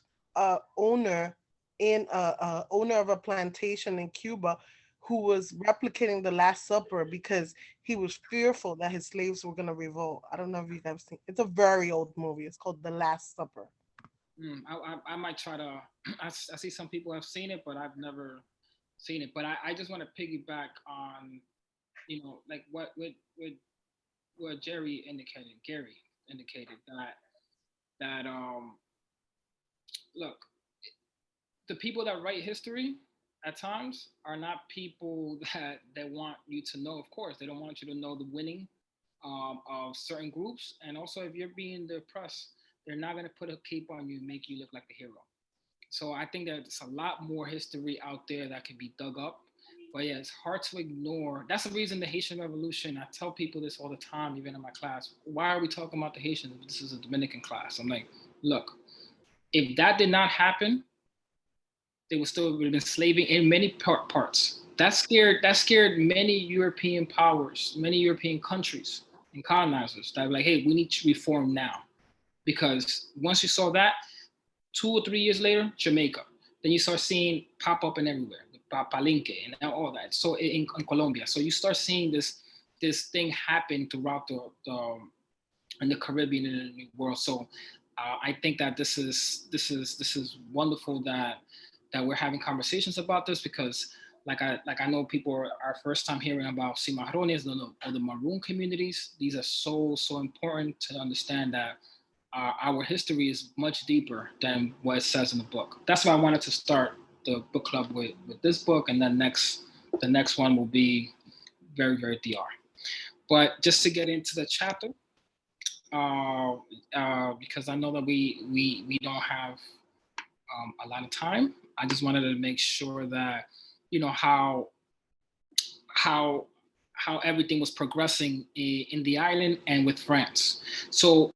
owner of a plantation in Cuba who was replicating the Last Supper because he was fearful that his slaves were going to revolt. I don't know if you guys have seen it. It's a very old movie. It's called The Last Supper. I might try to. I see some people have seen it, but I've never seen it. But I just want to piggyback on, like what Gary indicated that look, the people that write history at times are not people that want you to know. Of course, they don't want you to know the winning of certain groups. And also, if you're being the oppressed, they're not going to put a cape on you and make you look like the hero. So I think there's a lot more history out there that can be dug up. But yeah, it's hard to ignore. That's the reason the Haitian Revolution, I tell people this all the time, even in my class. Why are we talking about the Haitians? This is a Dominican class. I'm like, look, if that did not happen, they would still have been enslaving in many parts. That scared many European powers, many European countries and colonizers that were like, hey, we need to reform now. Because once you saw that, 2 or 3 years later, Jamaica. Then you start seeing pop up in everywhere, Palenque and all that. So in Colombia, so you start seeing this thing happen throughout the in the Caribbean and in the New World. So I think that this is wonderful that we're having conversations about this, because like I know people are first time hearing about cimarrones or the maroon communities. These are so important to understand that our history is much deeper than what it says in the book. That's why I wanted to start the book club with this book, and then the next one will be very, very DR. But just to get into the chapter, because I know that we don't have a lot of time, I just wanted to make sure that how everything was progressing in the island and with France. So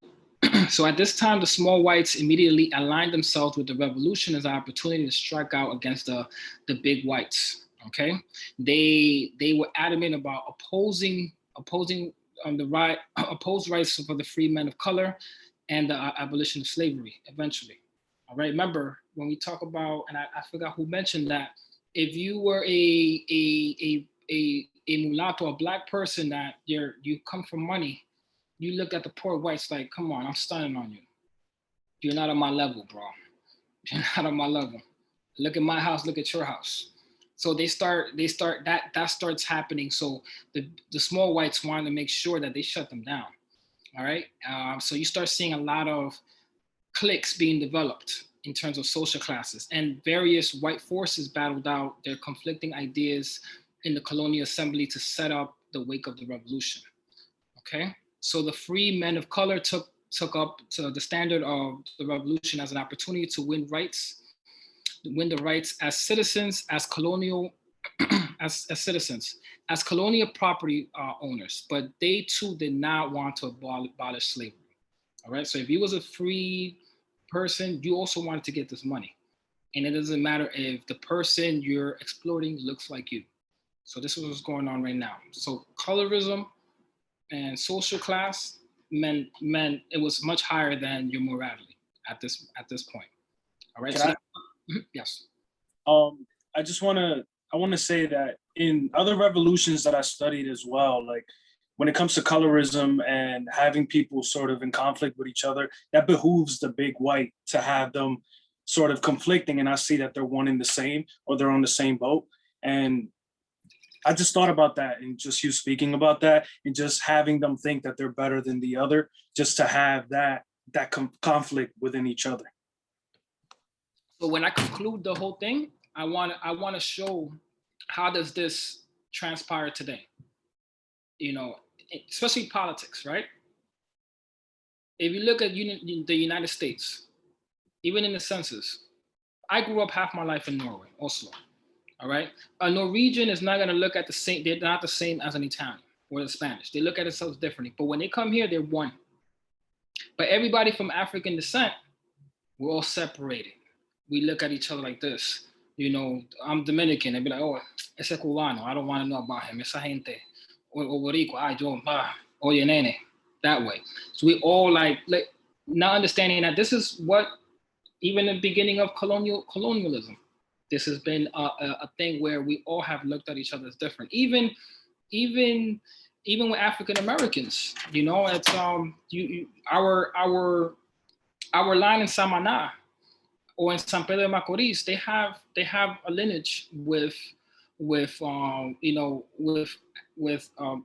at this time, the small whites immediately aligned themselves with the revolution as an opportunity to strike out against the big whites. Okay, they were adamant about opposing rights for the free men of color and the abolition of slavery eventually. All right, remember when we talk about, and I forgot who mentioned that, if you were a mulatto, a black person, that you come from money, you look at the poor whites like, come on, I'm stunning on you. You're not on my level, bro. You're not on my level. Look at my house, look at your house. So they start that starts happening. So the small whites wanted to make sure that they shut them down. All right. So you start seeing a lot of cliques being developed in terms of social classes, and various white forces battled out their conflicting ideas in the colonial assembly to set up the wake of the revolution. Okay. So the free men of color took up to the standard of the revolution as an opportunity to win the rights as citizens, as colonial, as citizens, as colonial property owners. But they too did not want to abolish slavery. All right. So if you was a free person, you also wanted to get this money, and it doesn't matter if the person you're exploiting looks like you. So this is what's going on right now. So colorism and social class meant it was much higher than your morality at this point. All right. So yes. I want to say that in other revolutions that I studied as well, like when it comes to colorism and having people sort of in conflict with each other, that behooves the big white to have them sort of conflicting, and I see that they're one and the same, or they're on the same boat. And I just thought about that, and just you speaking about that, and just having them think that they're better than the other, just to have that conflict within each other. So when I conclude the whole thing, I want to show how does this transpire today, especially politics, right? If you look at the United States, even in the census, I grew up half my life in Norway, Oslo. All right. A Norwegian is not going to look at the same. They're not the same as an Italian or the Spanish. They look at themselves differently. But when they come here, they're one. But everybody from African descent, we're all separated. We look at each other like this. I'm Dominican. They'd be like, oh, ese cubano. I don't want to know about him. Esa gente. O boricua. Ay, yo, oye, nene. That way. So we all like not understanding that this is what, even the beginning of colonialism, this has been a thing where we all have looked at each other as different. Even with African Americans, it's our line in Samaná or in San Pedro de Macorís, they have a lineage with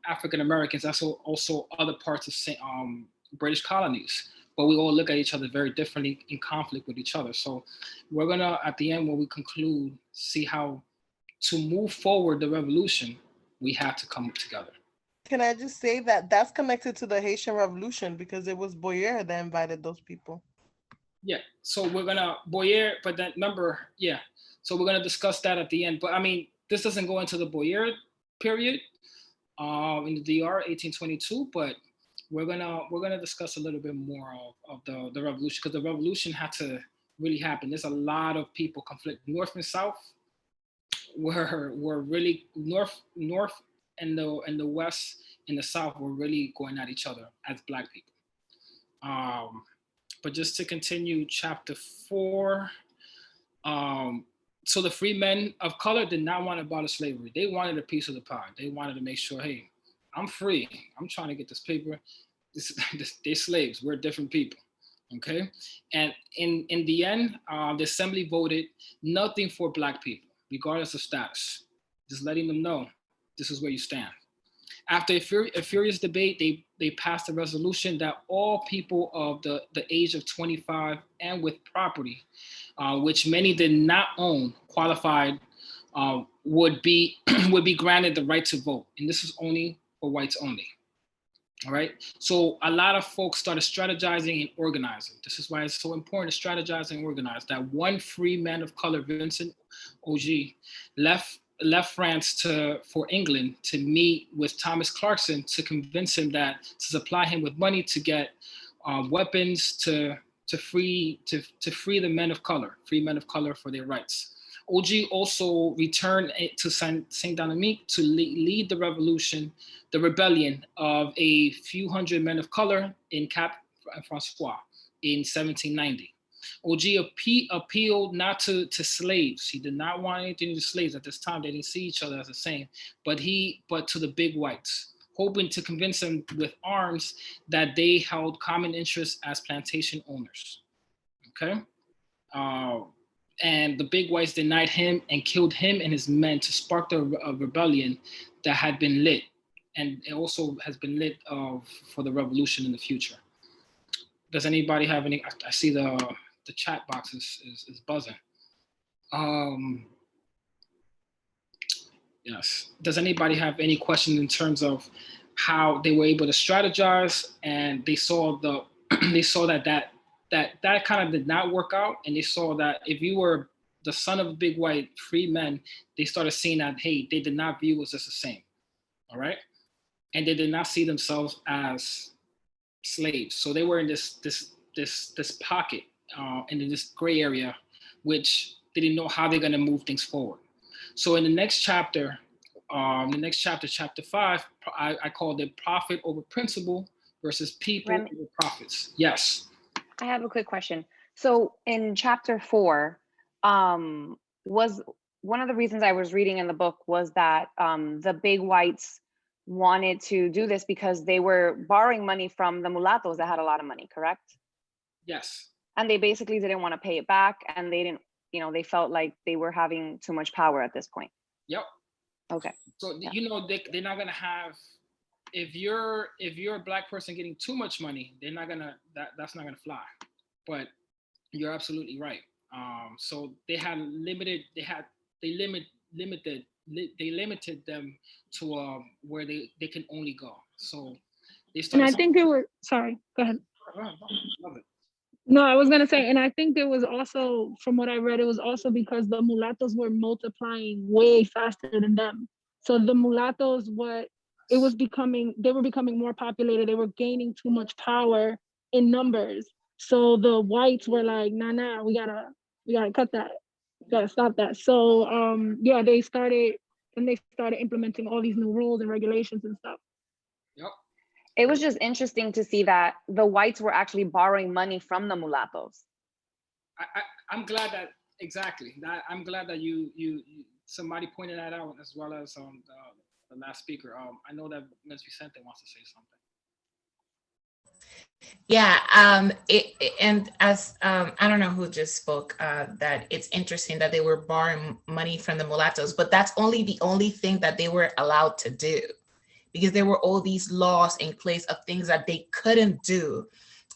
African Americans. That's also other parts of British colonies. but we all look at each other very differently in conflict with each other. So we're gonna, at the end, when we conclude, see how to move forward the revolution, we have to come together. Can I just say that that's connected to the Haitian Revolution because it was Boyer that invited those people. Yeah, so we're gonna Boyer, but then remember, yeah. So we're gonna discuss that at the end. But I mean, this doesn't go into the Boyer period in the DR 1822, but we're gonna discuss a little bit more of the revolution, because the revolution had to really happen. There's a lot of people conflict, North and South, were really North and the West and the South were really going at each other as Black people. But just to continue chapter 4, so the free men of color did not want to abolish slavery. They wanted a piece of the pie. They wanted to make sure, hey, I'm free. I'm trying to get this paper. They're slaves. We're different people. Okay. And in the end, the assembly voted nothing for Black people, regardless of status. Just letting them know this is where you stand. After a furious debate, they passed a resolution that all people of the age of 25 and with property, which many did not own, qualified, would be granted the right to vote. And this is only for whites only. All right. So a lot of folks started strategizing and organizing. This is why it's so important to strategize and organize. That one free man of color, Vincent Ogee, left France for England to meet with Thomas Clarkson to convince him to supply him with money to get weapons to free the men of color, free men of color for their rights. Ogee also returned to Saint-Dominique to lead the rebellion of a few hundred men of color in Cap Francois in 1790. Ogee appealed not to slaves. He did not want anything to do with slaves at this time. They didn't see each other as the same, but to the big whites, hoping to convince them with arms that they held common interests as plantation owners. Okay. And the big whites denied him and killed him and his men to spark the rebellion that had been lit. And it also has been lit for the revolution in the future. Does anybody have any? I see the chat box is buzzing. Yes. Does anybody have any questions in terms of how they were able to strategize, and they saw that kind of did not work out, and they saw that if you were the son of a big white free men, they started seeing that, hey, they did not view us as the same. All right. And they did not see themselves as slaves. So they were in this pocket and in this gray area, which they didn't know how they're going to move things forward. So in the next chapter, chapter 5, I called it profit over principle versus people over profits. Yes. I have a quick question. So in chapter 4, was one of the reasons I was reading in the book was that the big whites wanted to do this because they were borrowing money from the mulattoes that had a lot of money, correct? Yes. And they basically didn't want to pay it back, and they didn't, they felt like they were having too much power at this point. Yep. Okay. So they're not gonna have, if you're a Black person getting too much money, they're not gonna that's not gonna fly. But you're absolutely right. So they limited them to where they can only go. So they started. And I think it was, sorry, go ahead. Love it. No, I was gonna say, and I think it was also, from what I read, it was also because the mulattoes were multiplying way faster than them. So the mulattoes, they were becoming more populated. They were gaining too much power in numbers. So the whites were like, nah, we gotta cut that. We gotta stop that. So they started implementing all these new rules and regulations and stuff. Yep. It was just interesting to see that the whites were actually borrowing money from the mulattoes. I'm glad that, exactly. I'm glad that you somebody pointed that out, as well as the last speaker. I know that Ms. Vicente wants to say something. Yeah, and as I don't know who just spoke, that it's interesting that they were borrowing money from the mulattoes, but that's the only thing that they were allowed to do, because there were all these laws in place of things that they couldn't do.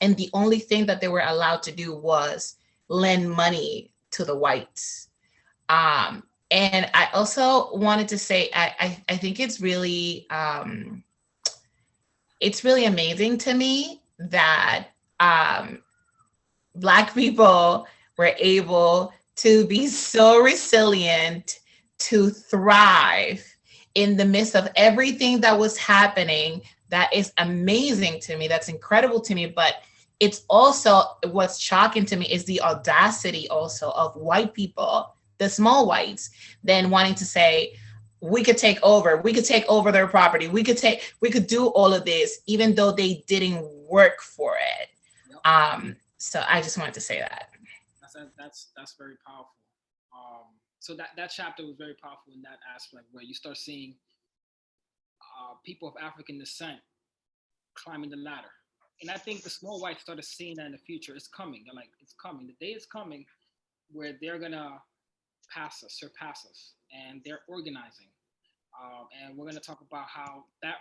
And the only thing that they were allowed to do was lend money to the whites. And I also wanted to say, I think it's really amazing to me that Black people were able to be so resilient, to thrive in the midst of everything that was happening. That is amazing to me. That's incredible to me. But it's also, what's shocking to me is the audacity also of white people, the small whites, then wanting to say, we could take over their property. We could do all of this, even though they didn't work for it. So I just wanted to say that. That's very powerful. So that chapter was very powerful in that aspect, where you start seeing people of African descent climbing the ladder. And I think the small whites started seeing that in the future. It's coming. They're like, it's coming. The day is coming where they're gonna surpass us, and they're organizing. And we're gonna talk about how that,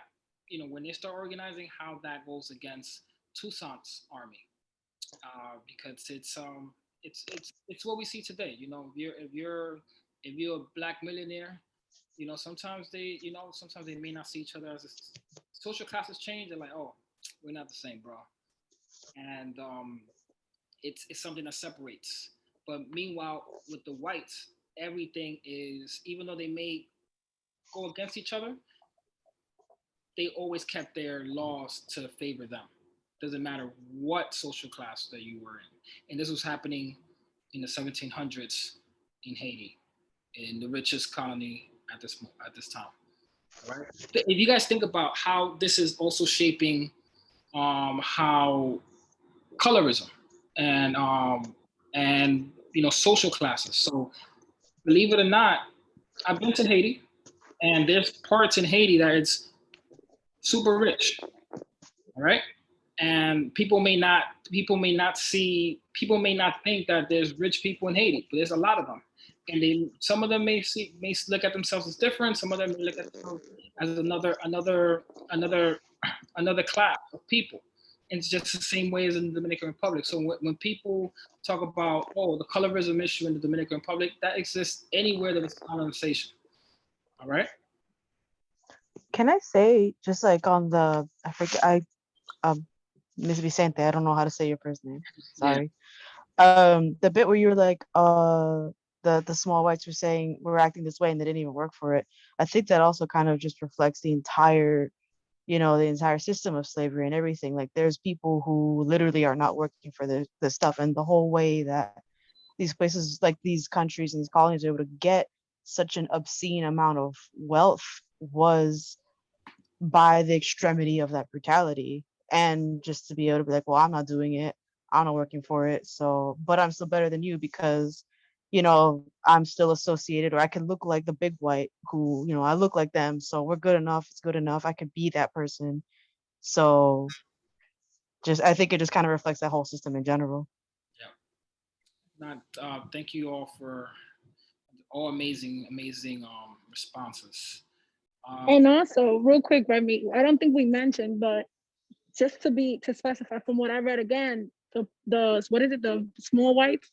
when they start organizing, how that goes against Toussaint's army, because it's what we see today. If you're a Black millionaire, sometimes they may not see each other as social classes change. They're like, oh, we're not the same, bro. And it's something that separates. But meanwhile, with the whites, everything is, even though they may go against each other, they always kept their laws to favor them. Doesn't matter what social class that you were in. And this was happening in the 1700s in Haiti, in the richest colony at this time. All right. If you guys think about how this is also shaping how colorism and social classes. So believe it or not, I've been to Haiti, and there's parts in Haiti that it's super rich. All right. And people may not think that there's rich people in Haiti, but there's a lot of them. And some of them may look at themselves as different. Some of them may look at themselves as another class of people. And it's just the same way as in the Dominican Republic. So when people talk about, the colorism issue in the Dominican Republic, that exists anywhere that is colonization. All right. Can I say, just like on the, Ms. Vicente, I don't know how to say your first name. Sorry. Yeah. The bit where you were like, the small whites were saying we're acting this way and they didn't even work for it. I think that also kind of just reflects the entire system of slavery and everything. Like, there's people who literally are not working for the stuff, and the whole way that these places, like these countries and these colonies, are able to get such an obscene amount of wealth was by the extremity of that brutality. And just to be able to be like, well, I'm not doing it, I'm not working for it, so, but I'm still better than you because I'm still associated, or I can look like the big white who, I look like them, so we're good enough, it's good enough, I could be that person. So I think it just kind of reflects that whole system in general. Thank you all for all amazing responses. And also, real quick, Remy, I don't think we mentioned, but just to specify from what I read again, the what is it, the small whites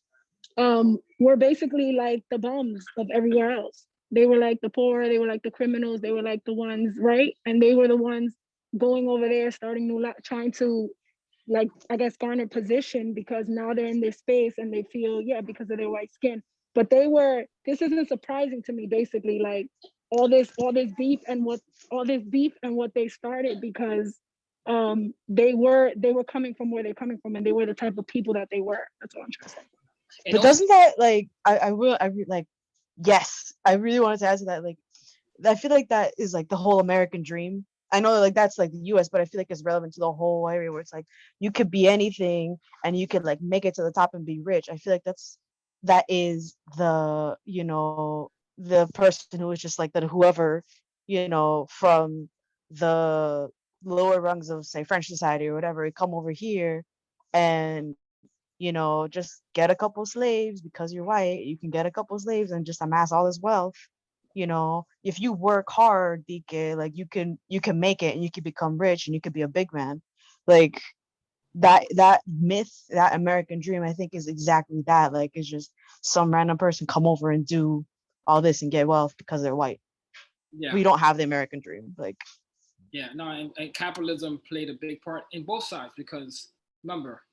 were basically like the bums of everywhere else. They were like the poor, they were like the criminals, they were like the ones, right? And they were the ones going over there, starting new life, trying to, like, I guess, garner position because now they're in this space and they feel, because of their white skin. But this isn't surprising to me, basically, like all this beef and what they started because they were coming from where they're coming from, and they were the type of people that they were. That's all I'm trying to say. But doesn't that, like, I like, yes, I really wanted to answer that. Like, I feel like that is like the whole American dream. I know, like, that's like the US, but I feel like it's relevant to the whole area where it's like you could be anything and you could like make it to the top and be rich. I feel like that is the, the person who is just like that, whoever, from the lower rungs of, say, French society or whatever, come over here and just get a couple slaves because you're white. You can get a couple slaves and just amass all this wealth. If you work hard, DK, like you can make it and you can become rich and you could be a big man. Like, that myth, that American dream, I think is exactly that. Like, it's just some random person come over and do all this and get wealth because they're white. Yeah. We don't have the American dream. Like, Yeah, no, and capitalism played a big part in both sides because remember,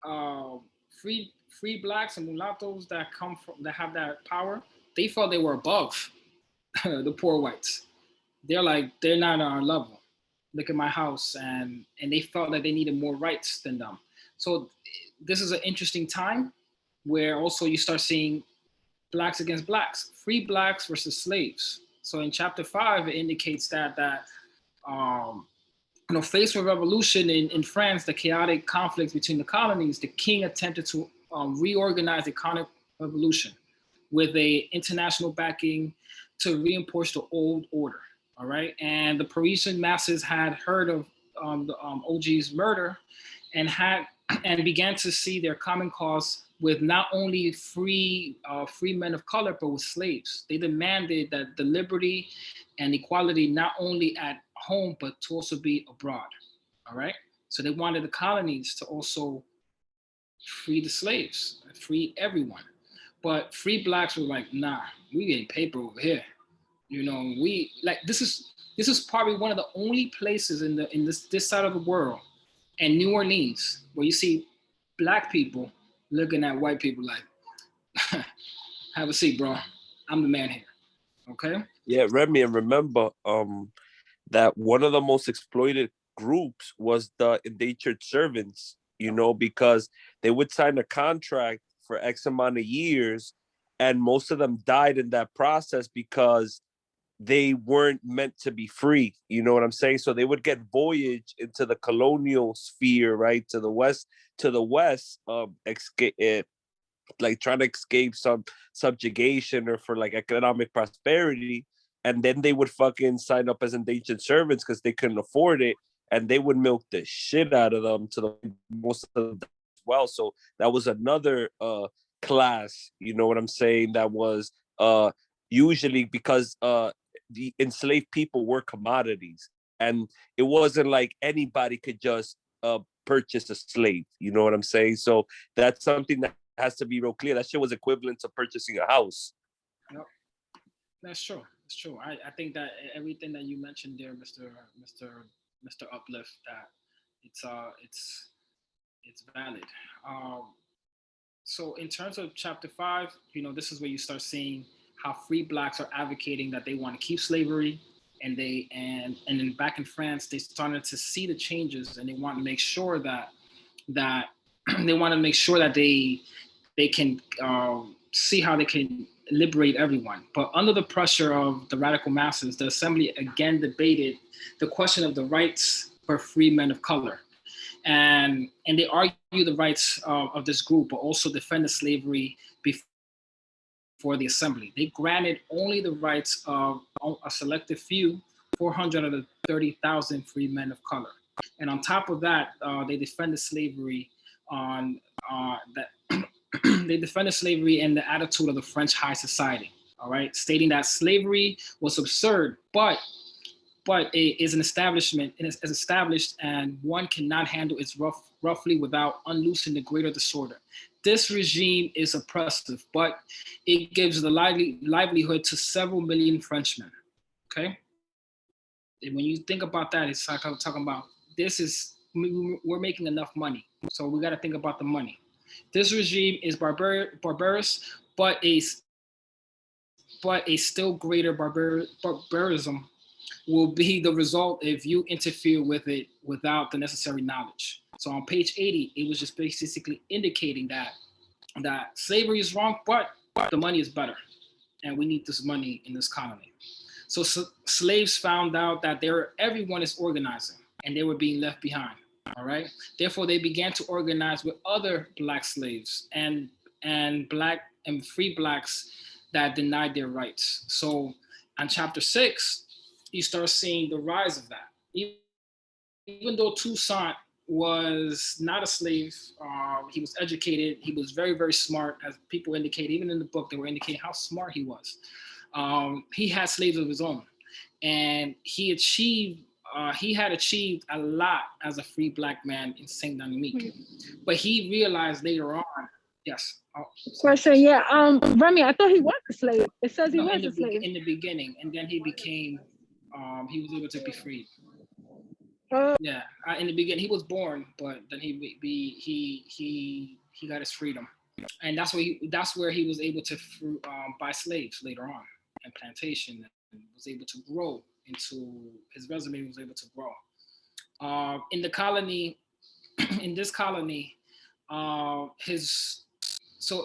uh, free blacks and mulattoes that come from that have that power, they felt they were above the poor whites. They're like they're not on our level. Look at my house, and they felt that they needed more rights than them. So this is an interesting time where also you start seeing blacks against blacks, free blacks versus slaves. So in chapter 5, it indicates that um, faced with revolution in France, the chaotic conflicts between the colonies, the king attempted to reorganize the economic revolution with a international backing to reinforce the old order. All right, and the Parisian masses had heard of the OG's murder, and began to see their common cause with not only free men of color, but with slaves. They demanded that the liberty and equality not only at home, but to also be abroad. All right. So they wanted the colonies to also free the slaves, free everyone. But free blacks were like, nah, we getting paper over here. We like this is probably one of the only places in this side of the world, and New Orleans, where you see black people looking at white people like, have a seat, bro. I'm the man here. Okay. Yeah, Remy, and remember that one of the most exploited groups was the indentured servants, because they would sign a contract for X amount of years, and most of them died in that process because they weren't meant to be free. You know what I'm saying? So they would get voyaged into the colonial sphere, right? To the west, like trying to escape some subjugation or for like economic prosperity. And then they would fucking sign up as indentured servants because they couldn't afford it. And they would milk the shit out of them to the most of them as well. So that was another class, you know what I'm saying? That was usually because the enslaved people were commodities. And it wasn't like anybody could just purchase a slave. You know what I'm saying? So that's something that has to be real clear. That shit was equivalent to purchasing a house. Yep. That's true. It's true. I think that everything that you mentioned there, Mr. Uplift, that it's valid. So in terms of chapter 5, this is where you start seeing how free blacks are advocating that they want to keep slavery, and then back in France they started to see the changes, and they want to make sure that they want to make sure that they can see how they can liberate everyone. But under the pressure of the radical masses, the assembly again debated the question of the rights for free men of color. And they argue the rights of this group, but also defended slavery before the assembly. They granted only the rights of a selected few, 430,000 free men of color. And on top of that, they defended slavery on that. They defended slavery and the attitude of the French high society. All right, stating that slavery was absurd, but it is an establishment, and it's established, and one cannot handle it roughly without unloosing the greater disorder. This regime is oppressive, but it gives the livelihood to several million Frenchmen. Okay, and when you think about that, it's like I'm talking about. We're making enough money, so we got to think about the money. This regime is barbarous, but a still greater barbarism will be the result if you interfere with it without the necessary knowledge. So on page 80, it was just basically indicating that slavery is wrong, but the money is better, and we need this money in this colony. So slaves found out that everyone is organizing, and they were being left behind. All right. Therefore, they began to organize with other black slaves and black and free blacks that denied their rights. So on chapter 6, you start seeing the rise of that. Even though Toussaint was not a slave, he was educated. He was very, very smart, as people indicate. Even in the book, they were indicating how smart he was. He had slaves of his own, and he achieved he had achieved a lot as a free Black man in Saint Dominique, but he realized later on, yes. Oh, Question, yeah. Remy, I thought he was a slave. It says he no, was a slave. in the beginning, and then he became, he was able to be freed. Yeah, in the beginning he was born, but then he got his freedom, and that's where he was able to buy slaves later on, and plantation, and was able to grow into his resume, was able to grow. In the colony, in this colony,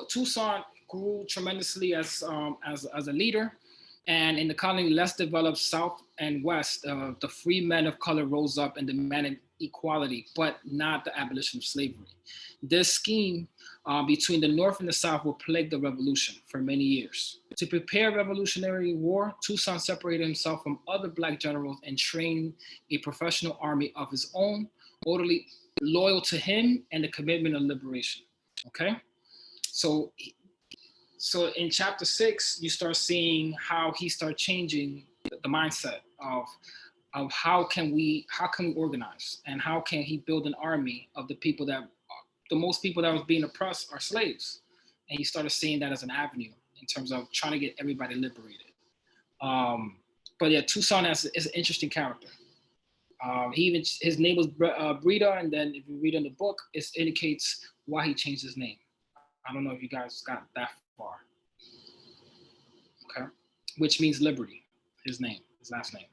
Toussaint grew tremendously as a leader, and in the colony less developed South and West, the free men of color rose up and demanded equality, but not the abolition of slavery. This scheme between the North and the South will plague the revolution for many years. To prepare Revolutionary War, Toussaint separated himself from other Black generals and trained a professional army of his own, utterly loyal to him and the commitment of liberation. Okay, so in chapter 6, you start seeing how he started changing the mindset of how can we organize, and how can he build an army of the people that, the most people that was being oppressed are slaves. And he started seeing that as an avenue in terms of trying to get everybody liberated. But yeah, Toussaint is an interesting character. His name was Breda, and then if you read in the book, it indicates why he changed his name. I don't know if you guys got that far. Okay, which means liberty. His last name.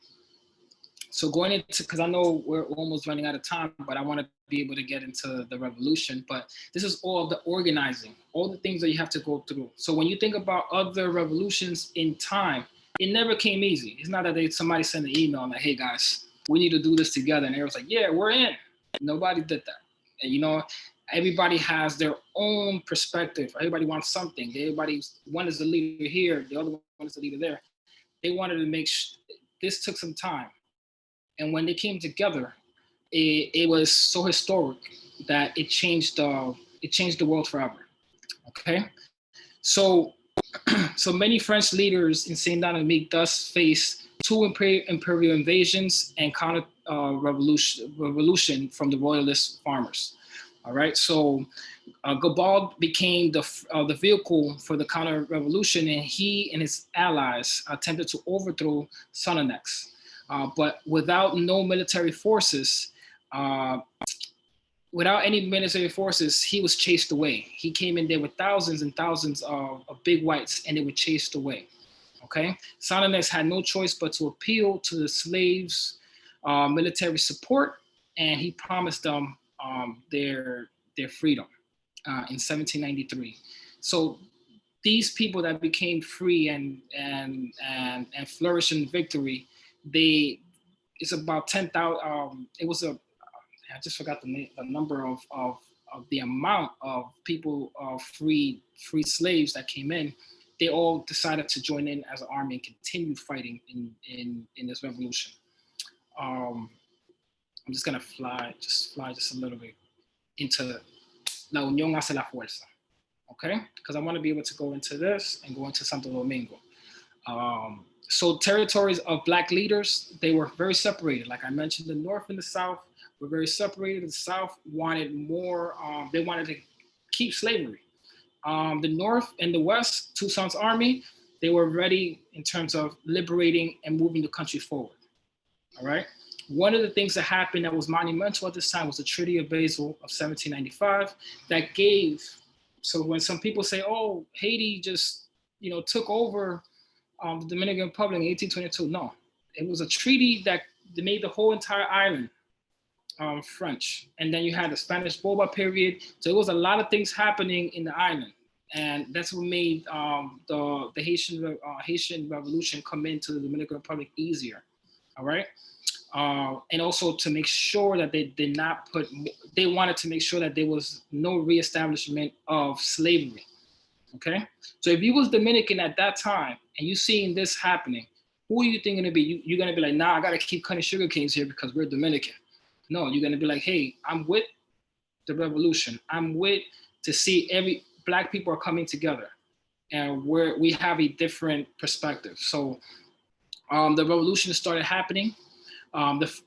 So going into, because I know we're almost running out of time, but I want to be able to get into the revolution. But this is all the organizing, all the things that you have to go through. So when you think about other revolutions in time, it never came easy. It's not that somebody sent an email like, "Hey guys, we need to do this together," and everyone's like, "Yeah, we're in." Nobody did that. And everybody has their own perspective. Everybody wants something. One is the leader here, the other one is the leader there. They wanted to make this took some time. And when they came together, it was so historic that it changed the world forever. Okay, so many French leaders in Saint Dominique thus faced two imperial invasions and counter revolution from the royalist farmers. All right, so Gabald became the vehicle for the counter revolution, and he and his allies attempted to overthrow Sonanex. But without any military forces, he was chased away. He came in there with thousands and thousands of big whites, and they were chased away. Okay, Sonanex had no choice but to appeal to the slaves' military support, and he promised them their freedom in 1793. So these people that became free and flourished in victory, it's about 10,000. I just forgot the number of the amount of people, free slaves that came in. They all decided to join in as an army and continue fighting in this revolution. I'm just gonna fly just a little bit into La Unión hace la fuerza, okay? Because I want to be able to go into this and go into Santo Domingo. So territories of Black leaders, they were very separated. Like I mentioned, the North and the South were very separated. The South wanted more, they wanted to keep slavery. The North and the West, Toussaint's army, they were ready in terms of liberating and moving the country forward, all right? One of the things that happened that was monumental at this time was the Treaty of Basel of 1795 that gave, so when some people say, oh, Haiti just, took over the Dominican Republic in 1822, no. It was a treaty that made the whole entire island French. And then you had the Spanish Boba period. So it was a lot of things happening in the island. And that's what made the Haitian Revolution come into the Dominican Republic easier, all right? And also to make sure that they did not they wanted to make sure that there was no reestablishment of slavery, okay? So if you was Dominican at that time and you seeing this happening, who are you think gonna be? You're gonna be like, nah, I gotta keep cutting sugar canes here because we're Dominican. No, you're gonna be like, hey, I'm with the revolution. I'm with to see Black people are coming together and we have a different perspective. So the revolution started happening.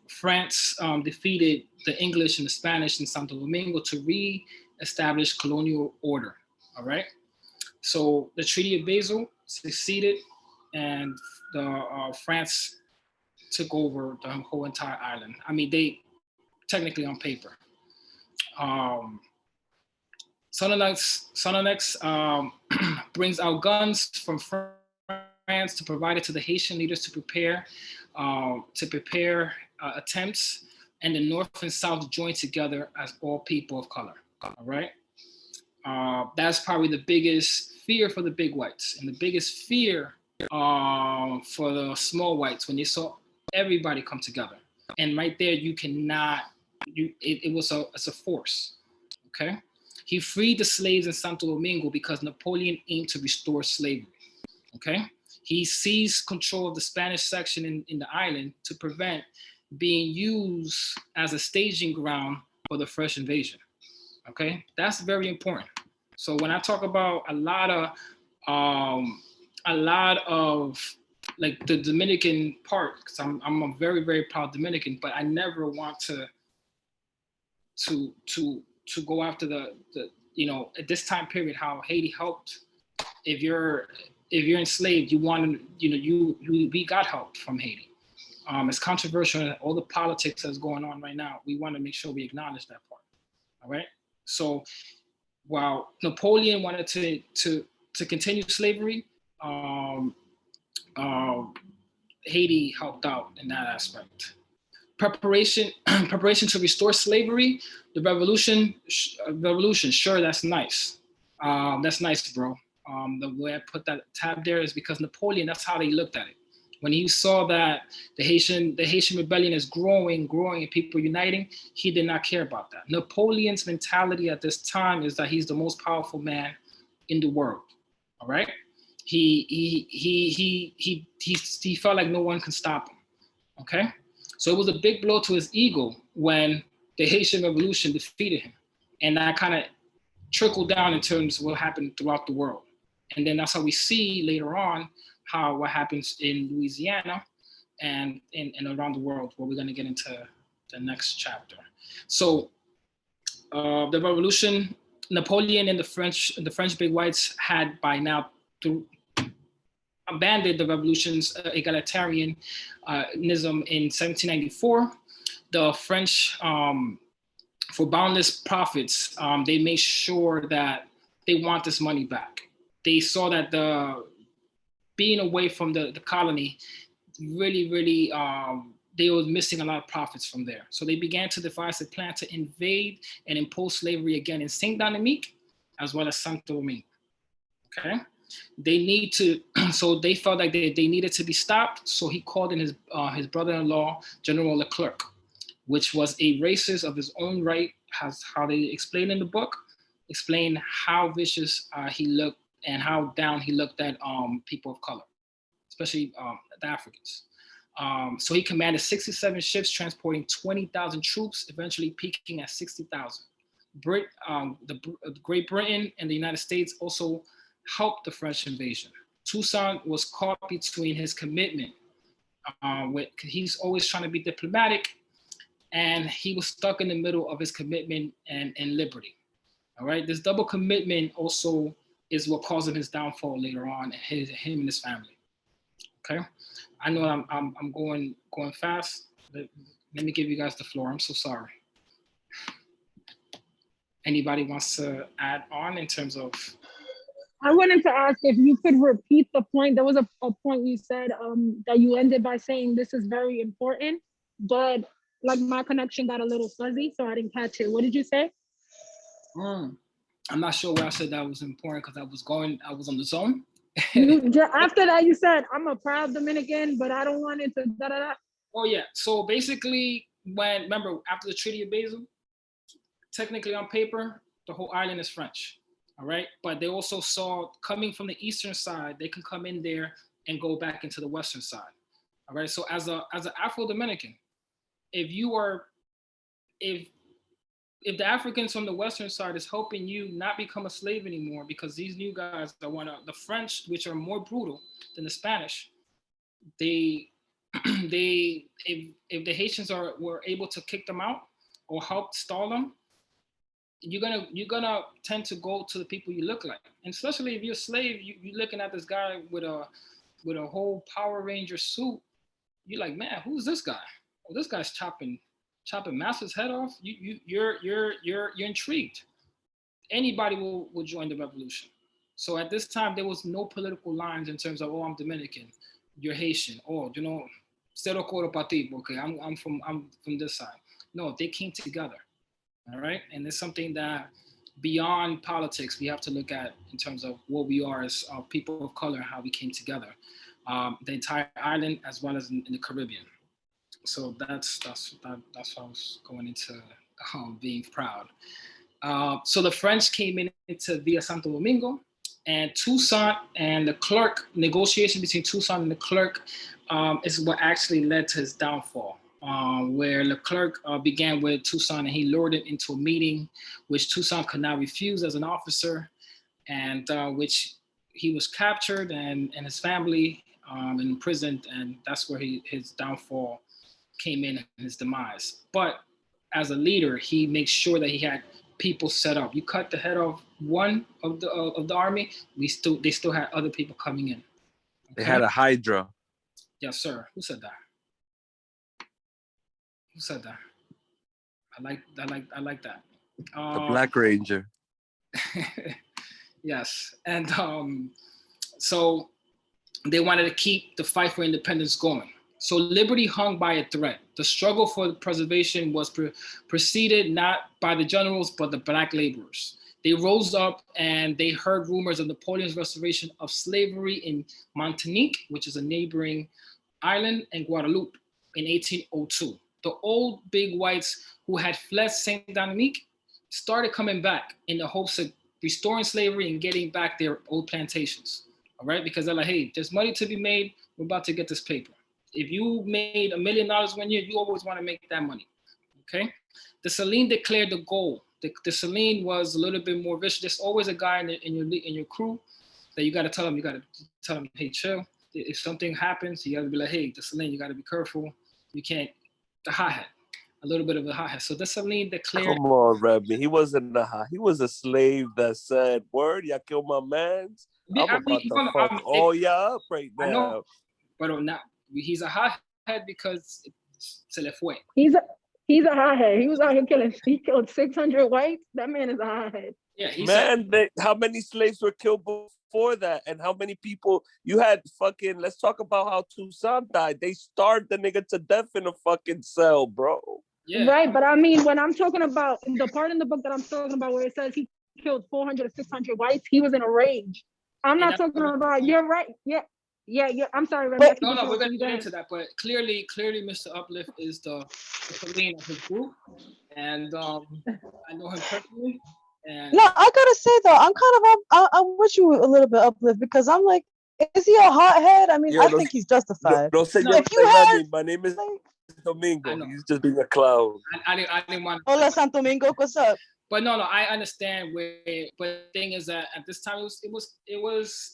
France defeated the English and the Spanish in Santo Domingo to re-establish colonial order. All right. So the Treaty of Basel succeeded, and France took over the whole entire island. I mean, they technically on paper. Sonanex brings out guns from France to provide it to the Haitian leaders to prepare attempts, and the North and South joined together as all people of color. All right. That's probably the biggest fear for the big whites, and the biggest fear for the small whites when they saw everybody come together. And right there, you cannot. It's a force. Okay. He freed the slaves in Santo Domingo because Napoleon aimed to restore slavery. Okay. He seized control of the Spanish section in the island to prevent being used as a staging ground for the French invasion. Okay, that's very important. So when I talk about a lot of like the Dominican part, because I'm a very, very proud Dominican, but I never want to go after the at this time period how Haiti helped. If you're enslaved, we got help from Haiti. It's controversial and all the politics that's going on right now. We want to make sure we acknowledge that part. All right. So while Napoleon wanted to continue slavery, Haiti helped out in that aspect. Preparation to restore slavery, the revolution. Sure, that's nice. That's nice, bro. The way I put that tab there is because Napoleon, that's how they looked at it. When he saw that the Haitian rebellion is growing and people uniting, he did not care about that. Napoleon's mentality at this time is that he's the most powerful man in the world. All right. He felt like no one can stop him. Okay. So it was a big blow to his ego when the Haitian Revolution defeated him. And that kind of trickled down in terms of what happened throughout the world. And then that's how we see later on what happens in Louisiana and around the world, where we're going to get into the next chapter. So the revolution, Napoleon and the French big whites had by now abandoned the revolution's egalitarianism in 1794. The French, for boundless profits, they made sure that they want this money back. They saw that being away from the colony really, they were missing a lot of profits from there. So they began to devise a plan to invade and impose slavery again in Saint Dominique, as well as Santo Domingo. Okay, so they felt like they needed to be stopped. So he called in his brother-in-law, General Leclerc, which was a racist of his own right, how they explain in the book, explain how vicious he looked and how down he looked at people of color, especially the Africans. So he commanded 67 ships transporting 20,000 troops, eventually peaking at 60,000. Great Britain and the United States also helped the French invasion. Toussaint was caught between his commitment, he's always trying to be diplomatic, and he was stuck in the middle of his commitment and liberty. All right, this double commitment also is what caused him his downfall later on, him and his family. Okay, I know I'm going fast. Let me give you guys the floor. I'm so sorry. Anybody wants to add on in terms of? I wanted to ask if you could repeat the point. There was a point you said that you ended by saying this is very important, but like my connection got a little fuzzy, so I didn't catch it. What did you say? I'm not sure where I said that was important because I was on the zone. After that, you said, I'm a proud Dominican, but I don't want it to da-da-da. Oh yeah, so basically remember after the Treaty of Basel, technically on paper, the whole island is French, all right? But they also saw coming from the eastern side, they can come in there and go back into the western side, all right? So as an Afro-Dominican, if the Africans from the western side is helping you not become a slave anymore, because these new guys that the French, which are more brutal than the Spanish, they if the Haitians were able to kick them out or help stall them, you're gonna tend to go to the people you look like. And especially if you're a slave, you're looking at this guy with a whole Power Ranger suit. You're like, man, who's this guy? Oh, this guy's chopping Master's head off. You're intrigued. Anybody will join the revolution. So at this time, there was no political lines in terms of, oh, I'm Dominican, you're Haitian, oh, cero coro pa ti, okay, I'm from this side. No, they came together. All right. And it's something that beyond politics, we have to look at in terms of what we are as people of color and how we came together. The entire island as well as in the Caribbean. So that's why I was going into being proud. So the French came into Villa Santo Domingo, and Toussaint and the clerk, negotiation between Toussaint and the clerk is what actually led to his downfall. Where Leclerc began with Toussaint and he lured him into a meeting which Toussaint could not refuse as an officer, and which he was captured and his family imprisoned, and that's where his downfall came in and his demise. But as a leader, he makes sure that he had people set up. You cut the head off one of the army, they still had other people coming in. Okay? They had a Hydra. Yes, sir. Who said that? Who said that? I like that. The Black Ranger. Yes, and so they wanted to keep the fight for independence going. So liberty hung by a thread. The struggle for preservation was preceded not by the generals, but the Black laborers. They rose up and they heard rumors of Napoleon's restoration of slavery in Martinique, which is a neighboring island, and Guadeloupe in 1802. The old big whites who had fled Saint Dominique started coming back in the hopes of restoring slavery and getting back their old plantations. All right, because they're like, hey, there's money to be made. We're about to get this paper. If you made $1 million 1 year, you always want to make that money. Okay. The Saline declared the goal. The Saline was a little bit more vicious. There's always a guy in your crew that you got to tell him, hey, chill. If something happens, you got to be like, hey, the Saline, you got to be careful. You can't. The hothead, a little bit of a hothead. So the Saline declared. Come on, Remy. He wasn't he was a slave that said, "Word, y'all killed my mans. I'm about to fuck all y'all up right now." I know, but not. He's a hothead because se le fue. He's a hothead. He was out here he killed 600 whites. That man is a hothead. Yeah, how many slaves were killed before that, and how many people you had? Fucking, let's talk about how Toussaint died. They starved the nigga to death in a fucking cell, bro. Yeah. Right, but I mean, when I'm talking about the part in the book that I'm talking about where it says he killed 400 to 600 whites, he was in a rage. I'm not talking about. You're right. Yeah. I'm sorry. No, we're gonna get into that, but clearly, Mr. Uplift is the Saline of his group, and I know him personally. And no, I gotta say though, I'm with you a little bit, Uplift, because I'm like, is he a hothead? I mean, I think he's justified. My name is Domingo. He's just being a clown. I didn't want. Hola, Santo Domingo, what's up? But no, I understand where. But the thing is that at this time it was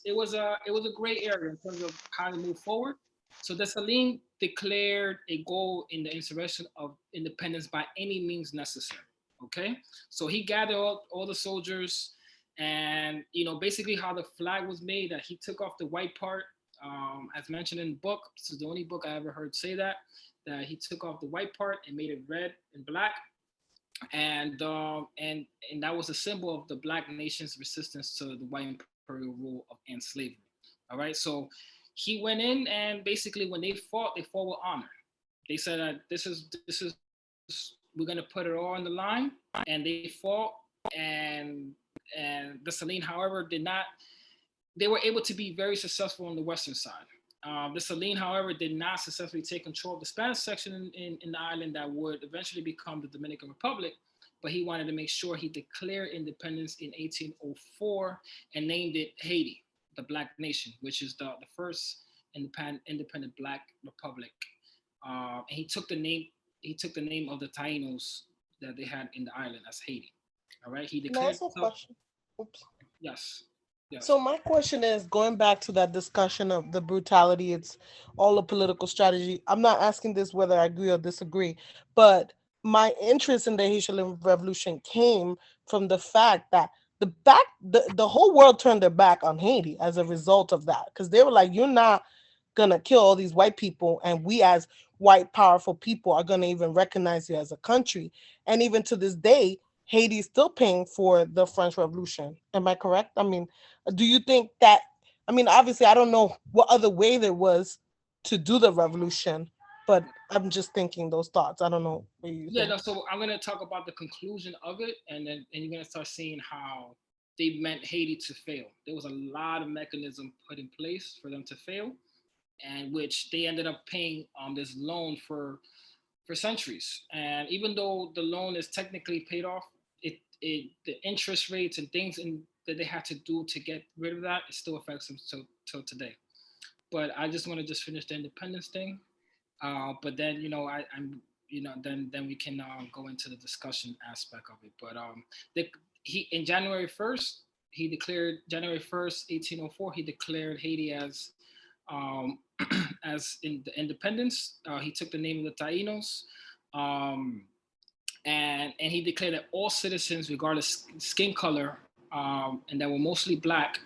a gray area in terms of how to move forward. So the Saline declared a goal in the insurrection of independence by any means necessary. Okay, so he gathered all the soldiers, and basically how the flag was made. That he took off the white part, as mentioned in the book. This is the only book I ever heard say that he took off the white part and made it red and black. And that was a symbol of the Black nation's resistance to the white imperial rule and slavery. All right, so he went in, and basically when they fought with honor. They said that this is we're gonna put it all on the line, and they fought. And the Saline, however, they were able to be very successful on the western side. The Saline, however, did not successfully take control of the Spanish section in the island that would eventually become the Dominican Republic, but he wanted to make sure he declared independence in 1804 and named it Haiti, the Black nation, which is the first independent Black republic. And he took the name of the Tainos that they had in the island as Haiti. All right, he declared. Question. Oops. Yes. Yes. So my question is, going back to that discussion of the brutality, it's all a political strategy. I'm not asking this whether I agree or disagree, but my interest in the Haitian Revolution came from the fact that the whole world turned their back on Haiti as a result of that, because they were like, you're not gonna kill all these white people, and we as white powerful people are gonna even recognize you as a country. And even to this day, Haiti is still paying for the French Revolution. Am I correct? I mean, do you think that, I mean, obviously I don't know what other way there was to do the revolution, but I'm just thinking those thoughts. I don't know what you Yeah, think. no, so I'm gonna talk about the conclusion of it, and you're gonna start seeing how they meant Haiti to fail. There was a lot of mechanism put in place for them to fail, and which they ended up paying this loan for centuries. And even though the loan is technically paid off, it the interest rates and things that they had to do to get rid of that, it still affects them till today. But I just want to just finish the independence thing. But then I'm then we can go into the discussion aspect of it. But he in January 1st, he declared January 1st, 1804, he declared Haiti as um, as in the independence. He took the name of the Taínos, um, and he declared that all citizens, regardless skin color, and that were mostly black,